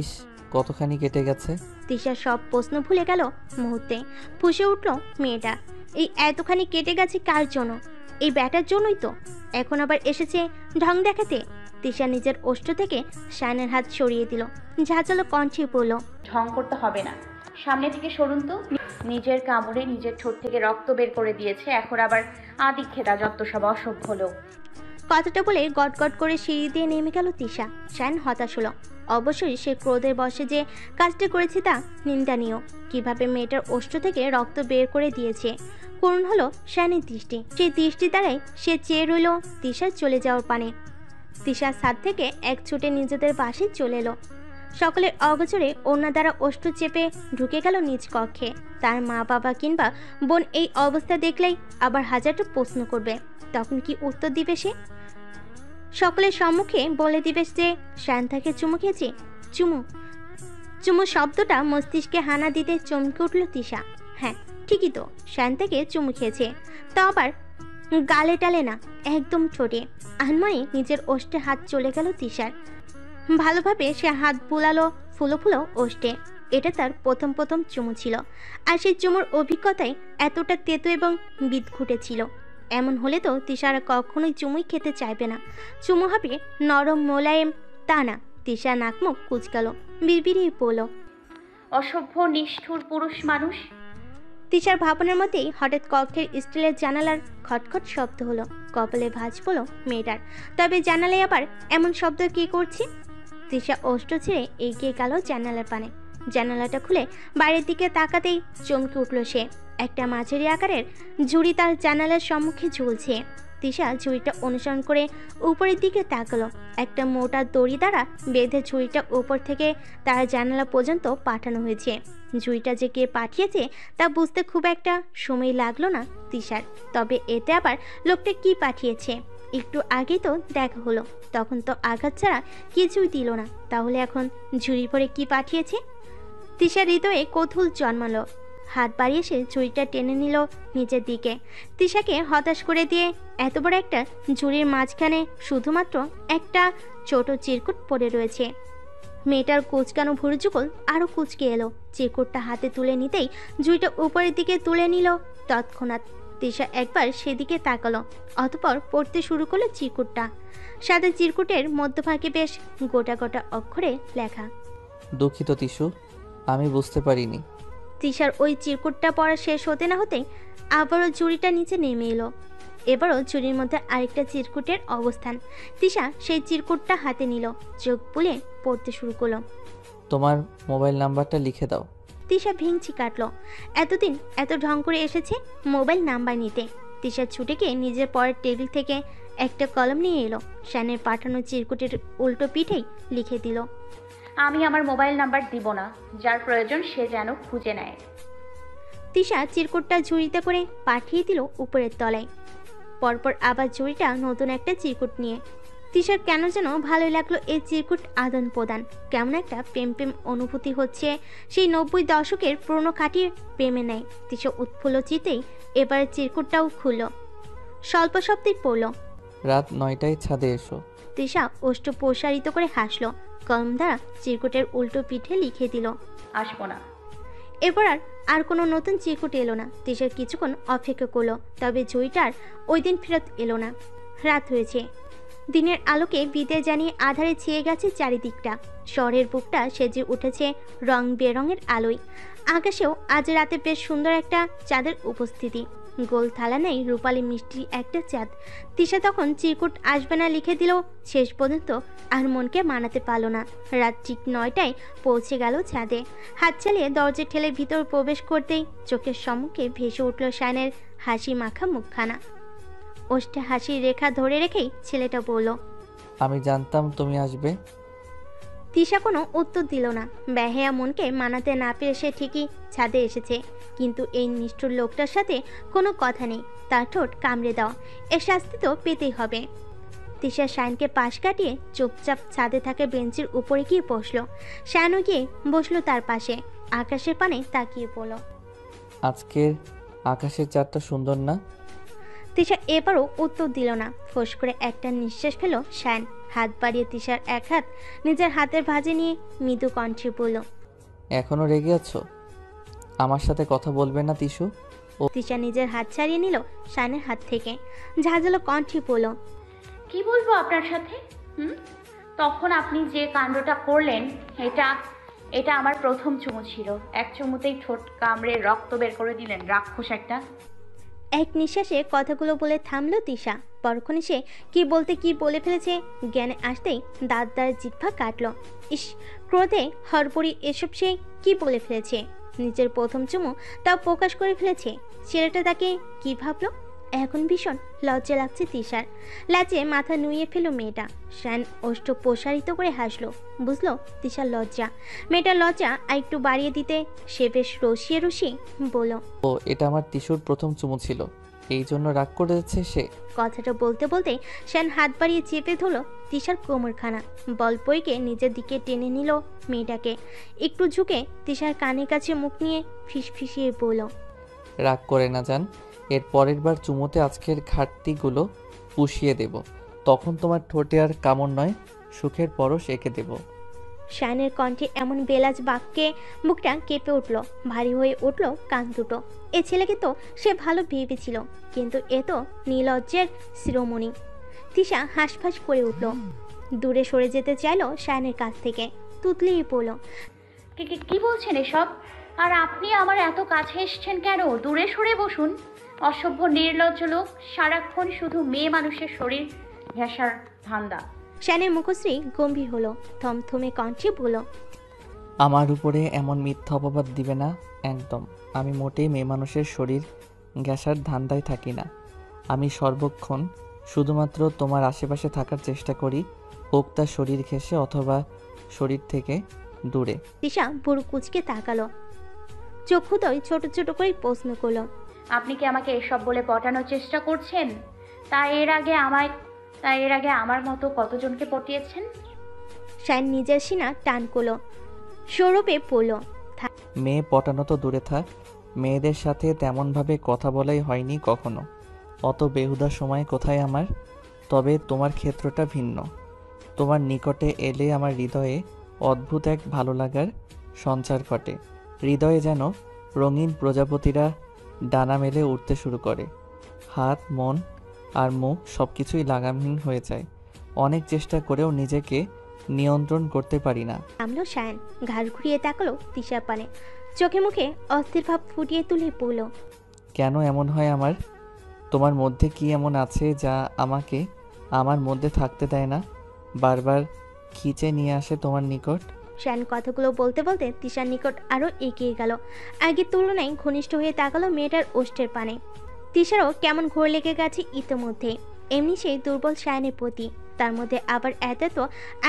ইস, কতখানি কেটে গেছে। তিশার সব প্রশ্ন ভুলে গেল মুহূর্তে। ফুঁসে উঠল মেয়েটা, এই এতখানি কেটে গেছে কার জন্য? এই ব্যাটার জন্যই তো। এখন আবার এসেছে ঢং দেখাতে। তিশা নিজের ওষ্ঠ থেকে শায়নের হাত সরিয়ে দিল, ঝাঁঝালো কণ্ঠে বলল, ঢং করতে হবে না, সামনে থেকে সরুন তো। নিজের কামড়ে নিজের ঠোঁট থেকে রক্ত বের করে দিয়েছে, এখন আবার আদিক্ষেতা যত সব অসভ্য লোক। কথাটা বলে গটগট করে সিঁড়ি দিয়ে নেমে গেল তিশা। শায়ন হতাশ হলো। অবশ্যই সে ক্রোধের বশে যে কাজটা করেছে তা নিন্দনীয়। কিভাবে মেয়েটার ওষ্ঠ থেকে রক্ত বের করে দিয়েছে। করুণ হলো শায়নের দৃষ্টি। সেই দৃষ্টি দ্বারাই সে চেয়ে রইল তিশার চলে যাওয়ার পানে। তিশার ছাদ থেকে এক ছুটে নিজেদের বাসে চলে এলো। সকলের অগোচরে ওড়না দ্বারা ওষ্ঠ চেপে ঢুকে গেল নিজ কক্ষে। তার মা বাবা কিংবা বোন এই অবস্থা দেখলেই আবার হাজারটা প্রশ্ন করবে। তখন কি উত্তর দিবে সে? সকলের সম্মুখে বলে দিবে যে শায়ন তাকে চুমু খেয়েছে। চুমু চুমু শব্দটা মস্তিষ্কে হানা দিতে চমকে উঠল তিশা। হ্যাঁ, ঠিকই তো, শায়ন থেকে চুমু খেয়েছে, তা আবার গালে টালে না, একদম ঠোঁটে। আনমনে নিজের ওষ্ঠে হাত চলে গেল তিশার। ভালোভাবে সে হাত বুলালো ফুলো ফুলো ওষ্ঠে। এটা তার প্রথম প্রথম চুমু ছিল, আর সেই চুমুর অভিজ্ঞতায় এতটা তেতো এবং বিদঘুটে ছিল। এমন হলে তো তিশা কখনোই চুমুই খেতে চাইবে না। চুমু হবে নরম মোলায়েম, তা না। তিশা নাকমুখ কুচকাল, বিড়বিড়িয়ে বলল, অসভ্য নিষ্ঠুর পুরুষ মানুষ। তিশার ভাবনার মধ্যেই হঠাৎ কক্ষের স্টিলের জানালার খটখট শব্দ হলো। কপালে ভাঁজ পড়ল মেয়েটার, তবে জানালায় আবার এমন শব্দ কি করছে? তিশা ওষ্ঠ ছেড়ে এগিয়ে গেল জানালার পানে। জানালাটা খুলে বাইরের দিকে তাকাতেই চমকে উঠল সে। একটা মাঝারি আকারের ঝুড়ি তার জানালার সম্মুখে ঝুলছে। তিশা ঝুড়িটা অনুসরণ করে উপরের দিকে তাকালো। একটা মোটা দড়ি দ্বারা বেঁধে ঝুড়িটা উপর থেকে তার জানালা পর্যন্ত পাঠানো হয়েছে। ঝুড়িটা যে কে পাঠিয়েছে তা বুঝতে খুব একটা সময় লাগলো না তিশার। তবে এতে আবার লোকটা কি পাঠিয়েছে একটু আগেই তো দেখা হলো, তখন তো আঘাত ছাড়া কিছুই দিল না। তাহলে এখন ঝুড়ি ভরে কি পাঠিয়েছে? তিশার হৃদয়ে কৌতূহল জন্মালো। হাত বাড়িয়ে সে ঝুড়িটা টেনে নিল নিচের দিকে। তিশাকে হতাশ করে দিয়ে এত বড় একটা ঝুড়ির মাঝখানে শুধুমাত্র একটা ছোট চিরকুট পড়ে রয়েছে। মেয়েটার কুচকানো ভুরুযুগল আরও কুচকে এলো। চিরকুটটা হাতে তুলে নিতেই ঝুড়িটা উপরের দিকে তুলে নিল তৎক্ষণাৎ। তিশা একবার সেদিকে তাকালো, অতঃপর পড়তে শুরু করলো চিরকুটটা। সাদা চিরকুটের মধ্যভাগে বেশ গোটা গোটা অক্ষরে লেখা, দুঃখিত তিশু, আমি বুঝতে পারিনি। তিশার ওই চিরকুটটা পড়া শেষ হতে না হতেই আবারও ঝুড়িটা নিচে নেমে এলো। এবারও ঝুড়ির মধ্যে আরেকটা চিরকুটের অবস্থান। তিশা সেই চিরকুটটা হাতে নিল, চোখ বুলে পড়তে শুরু করলো, তোমার মোবাইল নাম্বারটা লিখে দাও। তিশা ভেঙচি কাটলো। এতদিন এত ঢং করে এসেছে মোবাইল নাম্বার নিতে। তিশা ছুটে গিয়ে নিজের পরের টেবিল থেকে একটা কলম নিয়ে এলো। শানের পাঠানো চিরকুটের উল্টো পিঠেই লিখে দিল, আমি আমার মোবাইল নাম্বার দিব না, যার প্রয়োজন সে যেন খুঁজে নেয়। তিশা চিরকুটটা ঝুড়িতে করে পাঠিয়ে দিল উপরের তলায়। পরপর আবার ঝুড়িটা নতুন একটা চিরকুট নিয়ে। তিশার কেন যেন ভালোই লাগলো এই চিরকুট আদান প্রদান। কেমন একটা প্রেম প্রেম অনুভূতি হচ্ছে, সেই 90 দশকের পুরনো কাটিয়ে প্রেমে নেয়। তিশা উৎফুল্ল চিতেই এবার চিরকুটটাও খুলল। স্বল্প শব্দেই পড়ল, রাত 9টায় ছাদে এসো। তিশা ওষ্ঠ প্রসারিত করে হাসলো। কলম দ্বারা চিরকুটের উল্টো পিঠে লিখে দিল, আসবো না। এরপর আর কোনো নতুন চিরকুট এলো না। তিশা কিছুক্ষণ অপেক্ষা করলো, তবে ঝুড়িটার ওই দিন ফেরত এলো না। রাত হয়েছে। দিনের আলোকে বিদায় জানিয়ে আধারে ছেয়ে গেছে চারিদিকটা। শহরের বুকটা সেজে উঠেছে রং বেরঙের আলোয়। আকাশেও আজ রাতে বেশ সুন্দর একটা চাঁদের উপস্থিতি। গোল থালা নেই, রূপালি মিষ্টি একটা চাঁদ। তিশা তখন চিরকুট আসবে না লিখে দিল, শেষ পর্যন্ত আর মনকে মানাতে পারল না। রাত ঠিক 9টায় পৌঁছে গেল ছাদে। হাত চালিয়ে দরজা ঠেলে ভিতর প্রবেশ করতেই চোখের সম্মুখে ভেসে উঠল শায়নের হাসি মাখা মুখখানা। ওষ্ঠে হাসির রেখা ধরে রেখেই ছেলেটা বলল, আমি জানতাম তুমি আসবে। তিশা কোনো উত্তর দিল না। বেহায়া মনকে মানাতে না পেরে সে ঠিকই ছাদে এসেছে, কিন্তু এই নিষ্ঠুর লোকটার সাথে কোনো কথা নেই। তার ঠোঁট কামড়ে দেওয়া, এর শাস্তি তো পেতেই হবে। তিশা শায়নকে পাশ কাটিয়ে চুপচাপ ছাদে থাকা বেঞ্চের উপরে গিয়ে বসলো। শায়নও গিয়ে বসলো তার পাশে। আকাশের পানে তাকিয়ে পড়ল। আজকের আকাশের চাঁদটা সুন্দর না? তিশা এবারও উত্তর দিল না। ফোঁস করে একটা নিঃশ্বাস ফেল শায়ন। হাত বাড়িয়ে তিশার এক হাত নিজের হাতের ভাঁজে নিয়ে মৃদু কণ্ঠে বলল, এখনো রেগে আছো? আমার সাথে কথা বলবে না তিশু? তিশা নিজের হাত ছাড়িয়ে নিল শায়নের হাত থেকে। ঝাঁঝালো কণ্ঠে বলল, কি বলবো আপনার সাথে? তখন আপনি যে কাণ্ডটা করলেন, এটা আমার প্রথম চুমু ছিল। এক চুমুতেই ঠোঁট কামড়ে রক্ত বের করে দিলেন, রাক্ষস একটা। এক নিঃশ্বাসে কথাগুলো বলে থামলো তিশা। পরক্ষণে সে কি বলতে কি বলে ফেলেছে জ্ঞানে আসতেই দাঁত দ্বারা জিহ্বা কাটলো। ইস, ক্রোধে হড়বড়ি এসব সে কি বলে ফেলেছে। নিজের প্রথম চুমু তাও প্রকাশ করে ফেলেছে। ছেলেটা তাকে কি ভাবলো? এখন ভীষণ লজ্জা লাগছে তিশার। লাজে মাথা নুইয়ে ফেল মেয়েটা। শায়ন ওষ্ঠ প্রসারিত করে হাসলো। বুঝলো তিশার লজ্জা। মেয়েটার লজ্জা আর একটু বাড়িয়ে দিতে সে বেশ রসিয়ে রসিয়ে বলল, ও এটা আমার তিশুর প্রথম চুমু ছিল, এই জন্য রাগ করেছে সে। কথাটা বলতে বলতে শায়ন হাত বাড়িয়ে চেপে ধরল তিশার কোমরখানা। বল বইকে নিজের দিকে টেনে নিল মেয়েটাকে। একটু ঝুঁকে তিশার কানের কাছে মুখ নিয়ে ফিসফিসিয়ে বলল, রাগ করে না যান, এর পরের বার চুমোতে আজকের ঘাটতিগুলো পুষিয়ে দেব। তখন তোমার ঠোঁটে আর কামড় নয়, সুখের পরশ এঁকে দেব। শায়নের কণ্ঠে এমন বেলাজ বাক্যে বুকটা কেঁপে উঠল, ভারী হয়ে উঠল কান দুটো। এ ছেলেকে তো সে ভালো ভেবেছিল, কিন্তু এ তো নির্লজ্জের শিরোমণি। তিশা হাঁসফাঁস করে উঠল, দূরে সরে যেতে চাইল শায়নের কাছ থেকে। তুতলিয়ে পড়ল, কি বলছেন এসব? আর আপনি আমার এত কাছে এসছেন কেন? দূরে সরে বসুন। অসভ্য নির্লজ্জ লোক, সারাক্ষণ শুধু মেয়ে মানুষের শরীর ঘেঁষার ধান্দা। শায়নের মুখশ্রী গম্ভীর হলো, থমথমে কণ্ঠে বলল, আমার উপরে এমন মিথ্যা অপবাদ দিবে না একদম। আমি মোটেই মেয়ে মানুষের শরীর ঘেঁষার ধান্দায় থাকি না। আমি সর্বক্ষণ শুধুমাত্র তোমার আশেপাশে থাকার চেষ্টা করি, হোক তা শরীর ঘেঁষে অথবা শরীর থেকে দূরে। তিশা বুড়ো কুচকে তাকালো, চক্ষুদয় ছোট ছোট করে প্রশ্ন করলো, আপনি কি আমাকে এসব বলে পটানোর চেষ্টা করছেন? তা এর আগে আমার মতো কতজনকে পটিয়েছেন? শায়ন নিজের সিনা টান করলো, সৌরভে পড়ল। মেয়ে পটানো তো দূরে থাক, মেয়েদের সাথে তেমনভাবে কথা বলাই হয়নি কখনো। অত বেহুদা সময় কোথায় আমার? তবে তোমার ক্ষেত্রটা ভিন্ন। তোমার নিকটে এলে আমার হৃদয়ে অদ্ভুত এক ভালো লাগার সঞ্চার ঘটে। হৃদয়ে যেন রঙিন প্রজাপতিরা ডানা মেলে উঠতে শুরু করে। হাত, মন আর মুখ সব কিছুই লাগামহীন হয়ে যায়। অনেক চেষ্টা করেও নিজেকে নিয়ন্ত্রণ করতে পারি না। আমলো শায়ন ঘাড় ঘুরিয়ে তাকালো তিশার পানে, চোখে মুখে অস্থির ভাব ফুটিয়ে তুলে বলল, কেন এমন হয় আমার? তোমার মধ্যে কি এমন আছে যা আমাকে আমার মধ্যে থাকতে দেয় না, বারবার খিচে নিয়ে আসে তোমার নিকট? শায়ন কথাগুলো বলতে বলতে তিশার নিকট আরো এগিয়ে গেল। আগের তুলনায় ঘনিষ্ঠ হয়ে তাকালো মেয়েটার ওষ্ঠের পানে। তিশারও কেমন ঘোর লেগে গেছে ইতিমধ্যে। এমনি সেই দুর্বল শায়নের প্রতি, তার মধ্যে আবার এত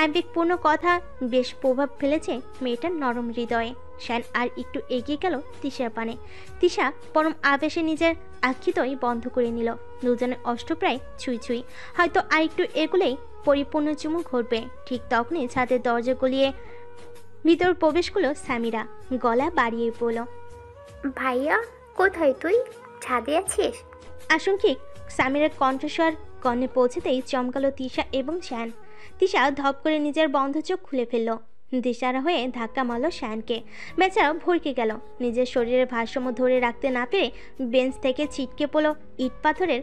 আবেগপূর্ণ কথা বেশ প্রভাব ফেলেছে মেয়েটার নরম হৃদয়ে। শায়ন আর একটু এগিয়ে গেল তিশার পানে। তিশা পরম আবেশে নিজের আক্ষিতই বন্ধ করে নিল। দুজনের অষ্ট প্রায় ছুঁই ছুঁই, হয়তো আর একটু এগুলেই পরিপূর্ণ চুমু ঘটবে। ঠিক তখনই ছাদের দরজা গলিয়ে ভিতর প্রবেশ করলো সামিরা। গলা বাড়িয়ে পড়ল, ভাইয়া কোথায় তুই? ছাদে আছিস? আশঙ্কিক সামিরার কণ্ঠস্বর কর্ণে পৌঁছেতেই চমকালো তিশা এবং শায়ন। তিশা ধপ করে নিজের বন্ধ চোখ খুলে ফেলল, দিশারা হয়ে ধাক্কা মারল শায়নকে। বেচারা ভরকে গেল। নিজের শরীরের ভারসাম্য ধরে রাখতে না পেরে বেঞ্চ থেকে ছিটকে পড়ল ইট পাথরের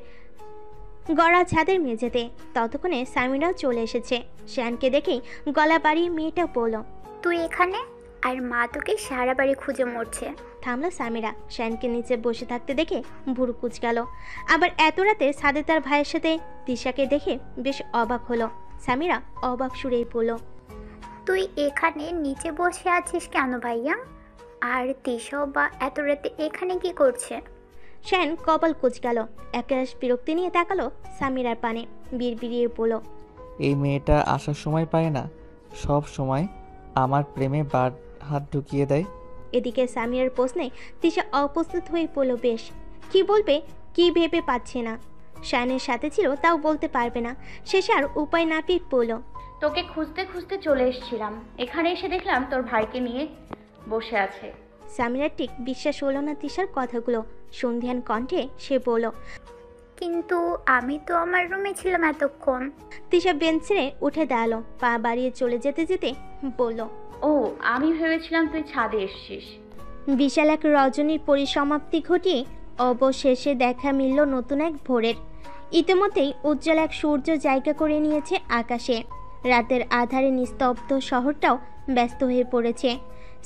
গড়া ছাদের মেঝেতে। ততক্ষণে সামিরাও চলে এসেছে। শায়ানকে দেখেই গলা বাড়িয়ে মেয়েটা বলল, তুই এখানে? আর মা তোকে সারা বাড়ি খুঁজে মরছে। থামলো সামিরা। শায়ানকে নিচে বসে থাকতে দেখে ভুরু কুঁচকালো। আবার এত রাতে ছাদে তার ভাইয়ের সাথে তিশাকে দেখে বেশ অবাক হলো। সামিরা অবাক সুরেই বলল, তুই এখানে নিচে বসে আছিস কেন ভাইয়া? আর তিশাও বা এত রাতে এখানে কি করছে? শায়ান কপাল কুঁচকালো। একরাশ বিরক্তি নিয়ে তাকালো সামিরার পানে। বিড়বিড়িয়ে বলল, এই মেয়েটা আসার সময় পায় না, সব সময় আমার প্রেমে বার হাত ঢুকিয়ে দেয়। এদিকে সামিরার প্রশ্নে তিশা অপ্রস্তুত হয়ে পড়ল। বেশ কি বলবে কি ভেবে পাচ্ছে না। শায়ানের সাথে ছিল তাও বলতে পারবে না। শেষে আর উপায় না পেয়ে পড়ল, তোকে খুঁজতে খুঁজতে চলে এসেছিলাম, এখানে এসে দেখলাম তোর ভাইকে নিয়ে বসে আছে। সামিরার ঠিক বিশ্বাস হলো না তিশার কথাগুলো। সন্ধিয়ান কণ্ঠে সে বলল, কিন্তু আমি তো আমার রুমে ছিলাম এতক্ষণ। তিশা বেঞ্চ ছেড়ে উঠে দাঁড়ালো। পা বাড়িয়ে চলে যেতে যেতে বলল, ও আমি ভেবেছিলাম তুই ছাদে এসছিস। বিশাল এক রজনীর পরিসমাপ্তি ঘটিয়ে অবশেষে দেখা মিলল নতুন এক ভোরের। ইতিমধ্যেই উজ্জ্বল এক সূর্য জায়গা করে নিয়েছে আকাশে। রাতের আধারে নিস্তব্ধ শহরটাও ব্যস্ত হয়ে পড়েছে।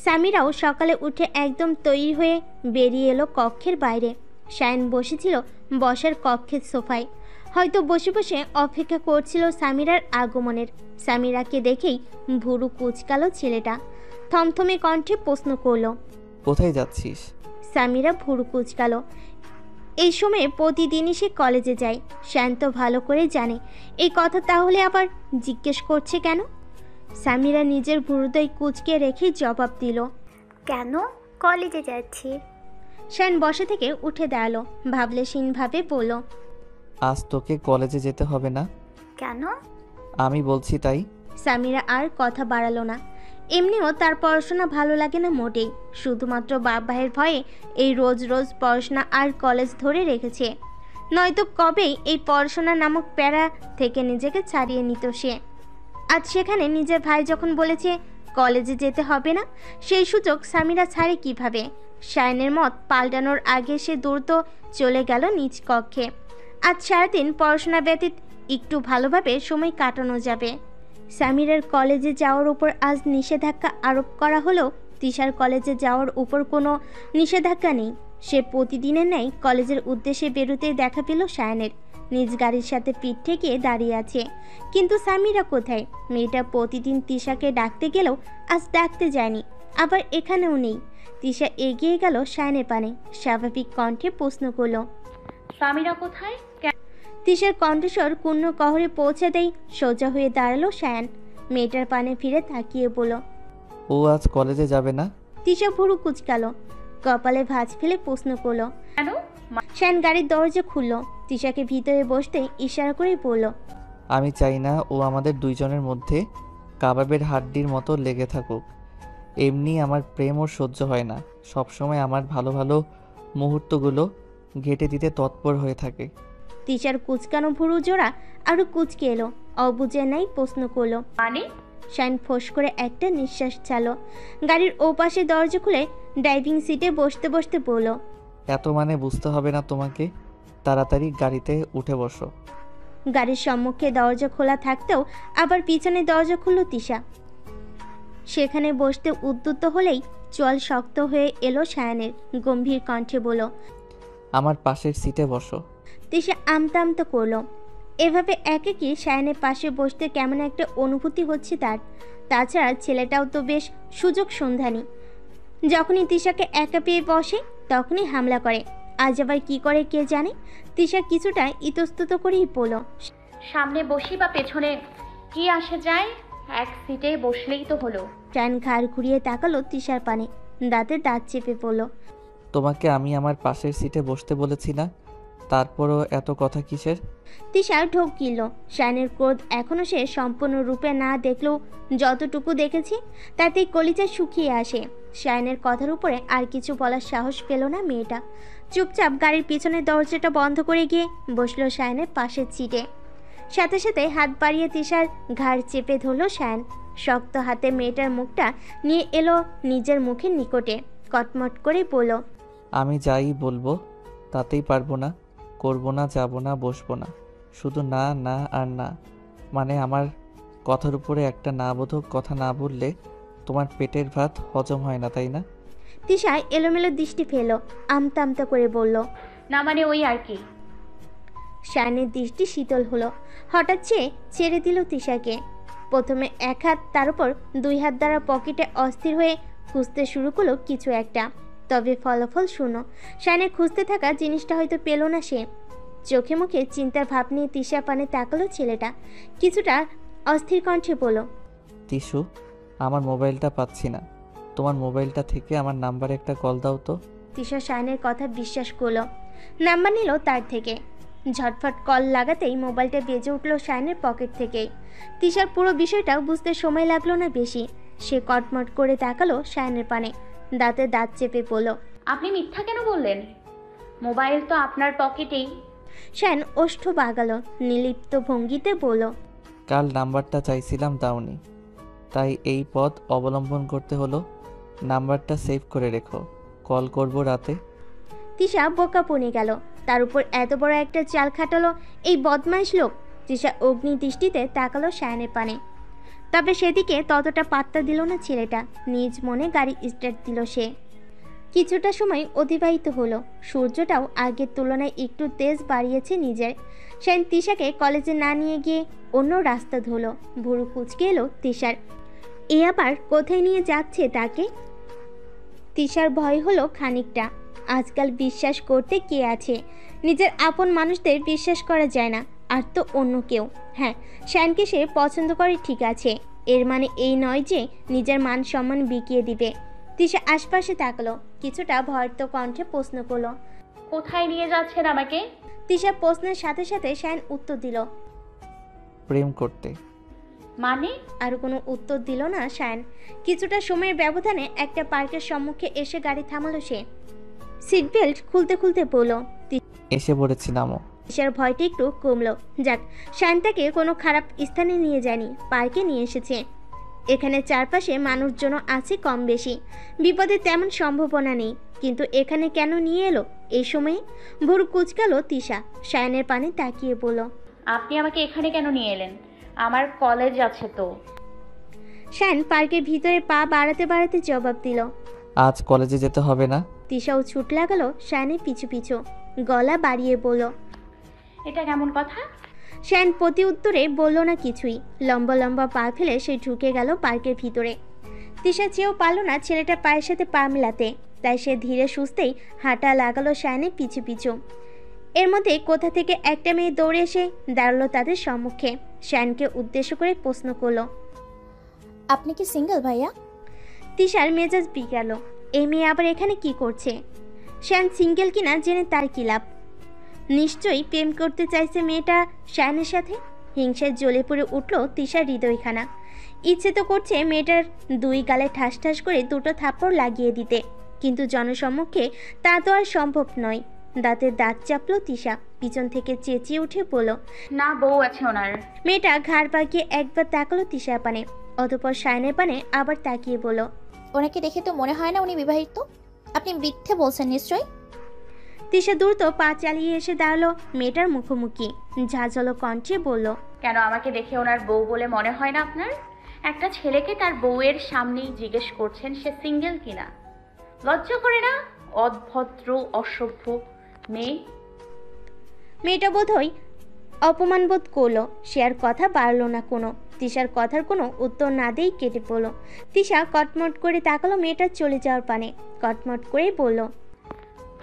সামিরাও সকালে উঠে একদম তৈরি হয়ে বেরিয়ে এলো কক্ষের বাইরে। শায়ান বসেছিল বসার কক্ষের সোফায়, হয়তো বসে বসে অপেক্ষা করছিল সামিরার আগমনের। সামিরাকে দেখেই ভুরু কুঁচকালো ছেলেটা। থমথমে কণ্ঠে প্রশ্ন করলো, কোথায় যাচ্ছিস? সামিরা ভুরু কুঁচকালো। এই সময়ে প্রতিদিনই সে কলেজে যায়। শায়ান তো ভালো করে জানে এই কথা, তাহলে আবার জিজ্ঞেস করছে কেন? সামিরা নিজের ভুরুদয় কুঁচকে রেখে জবাব দিল, কেন কলেজে যাচ্ছি? শায়ান বসা থেকে উঠে দাঁড়ালো। ভাবলেশীনভাবে বলল, আজ তোকে কলেজে যেতে হবে না। কেন? আমি বলছি তাই। সামিরা আর কথা বাড়ালো না। এমনিও তার পড়াশোনা ভালো লাগে না মোটেই। শুধুমাত্র বাপ ভাইয়ের ভয়ে এই রোজ রোজ পড়াশোনা আর কলেজ ধরে রেখেছে। নয়তো কবেই এই পড়াশোনা নামক প্যারা থেকে নিজেকে ছাড়িয়ে নিত সে। আজ সেখানে নিজের ভাই যখন বলেছে কলেজে যেতে হবে না, সেই সুযোগ সামিরা ছাড়ে কিভাবে? শায়ানের মত পাল্টানোর আগে সে দ্রুত চলে গেল নিজ কক্ষে। আজ সারাদিন পড়াশোনা ব্যতীত একটু ভালোভাবে সময় কাটানো যাবে। সামিরার কলেজে যাওয়ার উপর আজ নিষেধাজ্ঞা আরোপ করা হলেও তিশার কলেজে যাওয়ার উপর কোনো নিষেধাজ্ঞা নেই। সে প্রতিদিনের ন্যায় কলেজের উদ্দেশ্যে বেরোতে দেখা পেল শায়ানের। নিজ গাড়ির সাথে পিঠ ঠেকিয়ে দাঁড়িয়ে আছে। কিন্তু সামিরা কোথায়? মেয়েটা প্রতিদিন তিশাকে ডাকতে গেলেও আজ ডাকতে যায়নি, আবার এখানেও নেই। তিশা এগিয়ে গেল শায়ানের পানে। স্বাভাবিক কণ্ঠে প্রশ্ন করল, সামিরা কোথায়? তিশার কণ্ঠস্বর পূর্ণ কহরে পৌঁছে দেয়। সোজা হয়ে দাঁড়ালো শায়ান। মেয়েটার পানে ফিরে তাকিয়ে বলল, ও আজ কলেজে যাবে না? তিশা ভুরু কুঁচকালো। কপালে ভাঁজ ফেলে প্রশ্ন করলো, কেন? শায়ান গাড়ির দরজা খুলল। তিশাকে ভিতরে বসতে ইশারা করে বলল, আমি চাই না ও আমাদের দুইজনের মধ্যে কাবাবের হাড্ডির মতো লেগে থাকুক। এমনি আমার প্রেম ওর সহ্য হয় না। সবসময় আমার ভালো ভালো মুহূর্তগুলো ঘেঁটে দিতে তৎপর হয়ে থাকে। তিশার কুচকানো ভুরু জোড়া আরো কুচকে এলো। অবুঝে নাই প্রশ্ন করলো। মানে? শায়ান ফোঁস করে একটা নিঃশ্বাস ছাড়লো। গাড়ির ওপাশে দরজা খুলে ড্রাইভিং সিটে বসতে বসতে বলল, এত মানে বুঝতে হবে না তোমাকে। তাড়াতাড়ি গাড়িতে উঠে বসো। গাড়ির সম্মুখে দরজা খোলা থাকতেও আবার পিছনে দরজা খুলল তিশা। সেখানে বসতে উদ্যত হলেই চোয়াল শক্ত হয়ে এলো শায়ানের। গম্ভীর কণ্ঠে বলল, আমার পাশের সিটে বসো। তিশা আমতা আমতা করলো। এভাবে একাকী শায়ানের পাশে বসতে কেমন একটা অনুভূতি হচ্ছে তার। তাছাড়া ছেলেটাও তো বেশ সুযোগ সন্ধানী। যখনই তিশাকে একা পেয়ে বসে তখনই হামলা করে। আজ আবার কি করে কে জানে। তিশা কিছুটা ইতস্তত করেই বলল, সামনে বসি বা পেছনে কি আসে যায়, এক সিটে বসলেই তো হলো। শায়ান ঘাড় ঘুরিয়ে তাকালো তিশার পানে। দাঁতে দাঁত চেপে পড়ল, তোমাকে আমি আমার পাশের সিটে বসতে বলেছি না? তারপরও এত কথা কিসের? তিশা ঢোক গিলল। শায়ানের ক্রোধ এখনও সে সম্পূর্ণরূপে না দেখলেও যতটুকু দেখেছে তাতেই কলিজা শুকিয়ে আসে। শায়ানের কথার উপরে আর কিছু বলার সাহস পেল না মেয়েটা। চুপচাপ গাড়ির পিছনের দরজাটা বন্ধ করে গিয়ে বসলো শায়ানের পাশের সিটে। সাথে সাথে হাত বাড়িয়ে তিশার ঘাড় চেপে ধরল শায়ান। শক্ত হাতে মেয়েটার মুখটা নিয়ে এলো নিজের মুখের নিকটে। কটমট করে বলল, আমি যাই বলবো তাতেই পারবো না, করবো না, যাবো না, বসবো না। শুধু না না আর না, মানে আমার কথার উপরে একটা না বোধক কথা না বললে তোমার পেটের ভাত হজম হয় না, তাই না? তিশা এলোমেলো দৃষ্টি ফেলো, আমতা আমতা করে বলল। না মানে ওই আর কি। শায়নের দৃষ্টি শীতল হলো। হঠাৎ ছেড়ে দিল তিশাকে। প্রথমে এক হাত, তার উপর দুই হাত দ্বারা পকেটে অস্থির হয়ে খুঁজতে শুরু করলো কিছু একটা। তবে ফলাফল শূন্য। শায়নের খুঁজতে থাকা জিনিসটা হয়তো পেল না সে। চোখে মুখে চিন্তার ভাব নিয়ে তিশা পানে তাকালো ছেলেটা। কিছুটা অস্থির কণ্ঠে বলল, তিশু, আমার মোবাইলটা পাচ্ছি না, তোমার মোবাইলটা থেকে আমার নাম্বারে একটা কল দাও তো। তিশা শায়নের কথা বিশ্বাস করলো। নাম্বার নিল তার থেকে। ঝটফট কল লাগাতেই মোবাইলটা বেজে উঠল শায়নের পকেট থেকেই। তিশার পুরো বিষয়টা বুঝতে সময় লাগলো না বেশি। সে কটমট করে তাকালো শায়নের পানে, দাঁতে দাঁত চেপে বলল, আপনি মিথ্যা কেন বললেন? মোবাইল তো আপনার পকেটেই। শায়ন ওষ্ঠ বাগালো, নিলিপ্ত ভঙ্গিতে বলল, কাল নাম্বারটা চাইছিলাম, দাওনি, তাই এই পথ অবলম্বন করতে হলো। নাম্বারটা সেভ করে রেখো, কল করব রাতে। তিশা বোকা পড়ে গেল। তার উপর এত বড় একটা চাল খাটালো এই বদমাইশ লোক। তিশা অগ্নি দৃষ্টিতে তাকালো শায়নের পানে। তবে সেদিকে ততটা পাত্তা দিল না ছেলেটা। নিজ মনে গাড়ি স্টার্ট দিল সে। কিছুটা সময় অতিবাহিত হলো। সূর্যটাও আগের তুলনায় একটু তেজ বাড়িয়েছে নিজের। শায়ন তিশাকে কলেজে না নিয়ে গিয়ে অন্য রাস্তা ধরলো। ভুরু কুঁচকে এলো তিশার। এ আবার কোথায় নিয়ে যাচ্ছে তাকে? তিশার ভয় হলো খানিকটা। আজকাল বিশ্বাস করতে কে আছে? নিজের আপন মানুষদের বিশ্বাস করা যায় না, আর তো অন্য কেউ। হ্যাঁ, শায়নকে সে পছন্দ করে ঠিক আছে, এর মানে এই নয় যে নিজের মান সম্মান বিকিয়ে দিবে। তিশা আশপাশে তাকালো, কিছুটা ভয়ার্ত কণ্ঠে প্রশ্ন করলো, কোথায় নিয়ে যাচ্ছেন আমাকে? তিশা প্রশ্নের সাথে সাথে শায়ন উত্তর দিল, প্রেম করতে। মানে? আর কোনো উত্তর দিল না শায়ন। কিছুটা সময়ের ব্যবধানে একটা পার্কের সম্মুখে এসে গাড়ি থামালো সে। সিট বেল্ট খুলতে খুলতে বলল, এসে পড়েছি, নামো। তিশার ভয়টা একটু কমলো। যাক, শায়ন তাকে কোনো খারাপ স্থানে নিয়ে যায়নি, পার্কে নিয়ে এসেছে। এখানে চারপাশে মানুষজন আছে কম বেশি, বিপদে তেমন সম্ভাবনা নেই। কিন্তু এখানে কেন নিয়ে এলো এই সময়ে? ভোর কুচকালো তিশা। শায়নের পানে তাকিয়ে বলল, আপনি আমাকে এখানে কেন নিয়ে এলেন? আমার কলেজ আছে তো। শায়ন পার্কের ভিতরে পা বাড়াতে বাড়াতে জবাব দিল, আজ কলেজে যেতে হবে না। তিশাও ছুট লাগালো শায়নের পিছু পিছু, গলা বাড়িয়ে বলল, এটা কেমন কথা? শায়ন প্রতি উত্তরে বলল না কিছুই। লম্বা লম্বা পা ফেলে সে ঢুকে গেল পার্কের ভিতরে। তিশা চেয়েও পারল না ছেলেটার পায়ের সাথে পা মেলাতে, তাই সে ধীরে সুস্থেই হাঁটা লাগালো শায়নের পিছু পিছু। এর মধ্যে কোথা থেকে একটা মেয়ে দৌড়ে এসে দাঁড়ালো তাদের সম্মুখে। শায়নকে উদ্দেশ্য করে প্রশ্ন করলো, আপনি কি সিঙ্গেল ভাইয়া? তিশার মেজাজ বিগড়ালো। এই মেয়ে আবার এখানে কি করছে? শায়ন সিঙ্গেল কিনা জেনে তার কি লাভ? নিশ্চয়ই প্রেম করতে চাইছে মেয়েটা শায়নের সাথে। হিংসায় জ্বলে পড়ে উঠল তিশার হৃদয়খানা। ইচ্ছে তো করছে মেয়েটার দুই গালে ঠাস ঠাস করে দুটো থাপ্পড় লাগিয়ে দিতে, কিন্তু জনসম্মুখে তা তো আর সম্ভব নয়। দাঁতে দাঁত চাপলো তিশা, পিছন থেকে চেঁচিয়ে উঠে বলল, না, বউ আছে ওনার। মেয়েটা ঘাড় বাঁকিয়ে একবার তাকালো তিশার পানে, অতঃপর শায়নের পানে আবার তাকিয়ে বলল, ওনাকে দেখে তো মনে হয় না উনি বিবাহিত। আপনি মিথ্যে বলছেন নিশ্চয়ই। তিশা দ্রুত পা চালিয়ে এসে দাঁড়ালো মেয়েটার মুখোমুখি, ঝাঁঝালো কণ্ঠে বলল, কেন আমাকে দেখে ওনার বউ বলে মনে হয় না আপনার? একটা ছেলেকে তার বউয়ের সামনেই জিজ্ঞেস করছেন সে সিঙ্গেল কিনা। লজ্জা করে না? অভদ্র অসভ্য মেয়ে। মেয়েটা বোধহয় অপমান বোধ করলো। সে আর কথা বাড়লো না কোনো। তিশার কথার কোনো উত্তর না দিয়েই কেটে পড়ল। তিশা কটমট করে তাকালো মেয়েটার চলে যাওয়ার পানে, কটমট করেই বলল,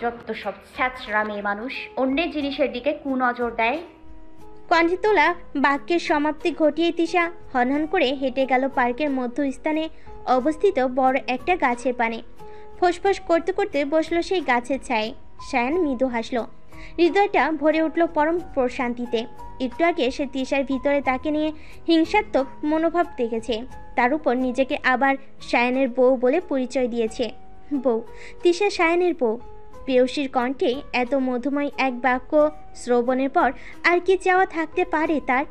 যত সব ছ্যাঁচড়া মেয়ে মানুষ অন্যের জিনিসের দিকে কুনজর দেয়। কণ্ঠে তোলা বাক্যের সমাপ্তি ঘটিয়ে তিশা হনহন করে হেঁটে গেল পার্কের মধ্যস্থানে অবস্থিত বড় একটা গাছের পানে। ফোঁসফোঁস করতে করতে বসলো সেই গাছের ছায়ে। শায়ন মৃদু হাসলো, হৃদয়টা ভরে উঠল পরম প্রশান্তিতে। একটু আগে সে তিশার ভিতরে তাকে নিয়ে হিংসাত্মক মনোভাব দেখেছে, তার উপর নিজেকে আবার শায়নের বউ বলে পরিচয় দিয়েছে। বউ, তিশা শায়নের বউ। প্রেয়সীর কণ্ঠে এত মধুময় এক বাক্য শ্রবণের পর আর কি চাওয়া থাকতে পারে তার?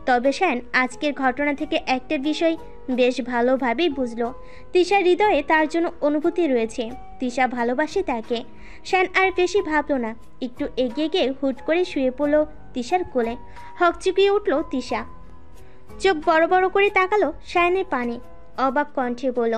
তবে শ্যান আজকের ঘটনা থেকে একটা বিষয় বেশ ভালোভাবেই বুঝলো। তিশার হৃদয়ে তার জন্য অনুভূতি রয়েছে, তিশা ভালোবাসে তাকে। শ্যান আর বেশি ভাবলো না, একটু এগিয়ে গিয়ে হুট করে শুয়ে পড়লো তিশার কোলে। হকচকিয়ে উঠল তিশা, চোখ বড় বড় করে তাকালো শ্যানের পানে, অবাক কণ্ঠে বলল,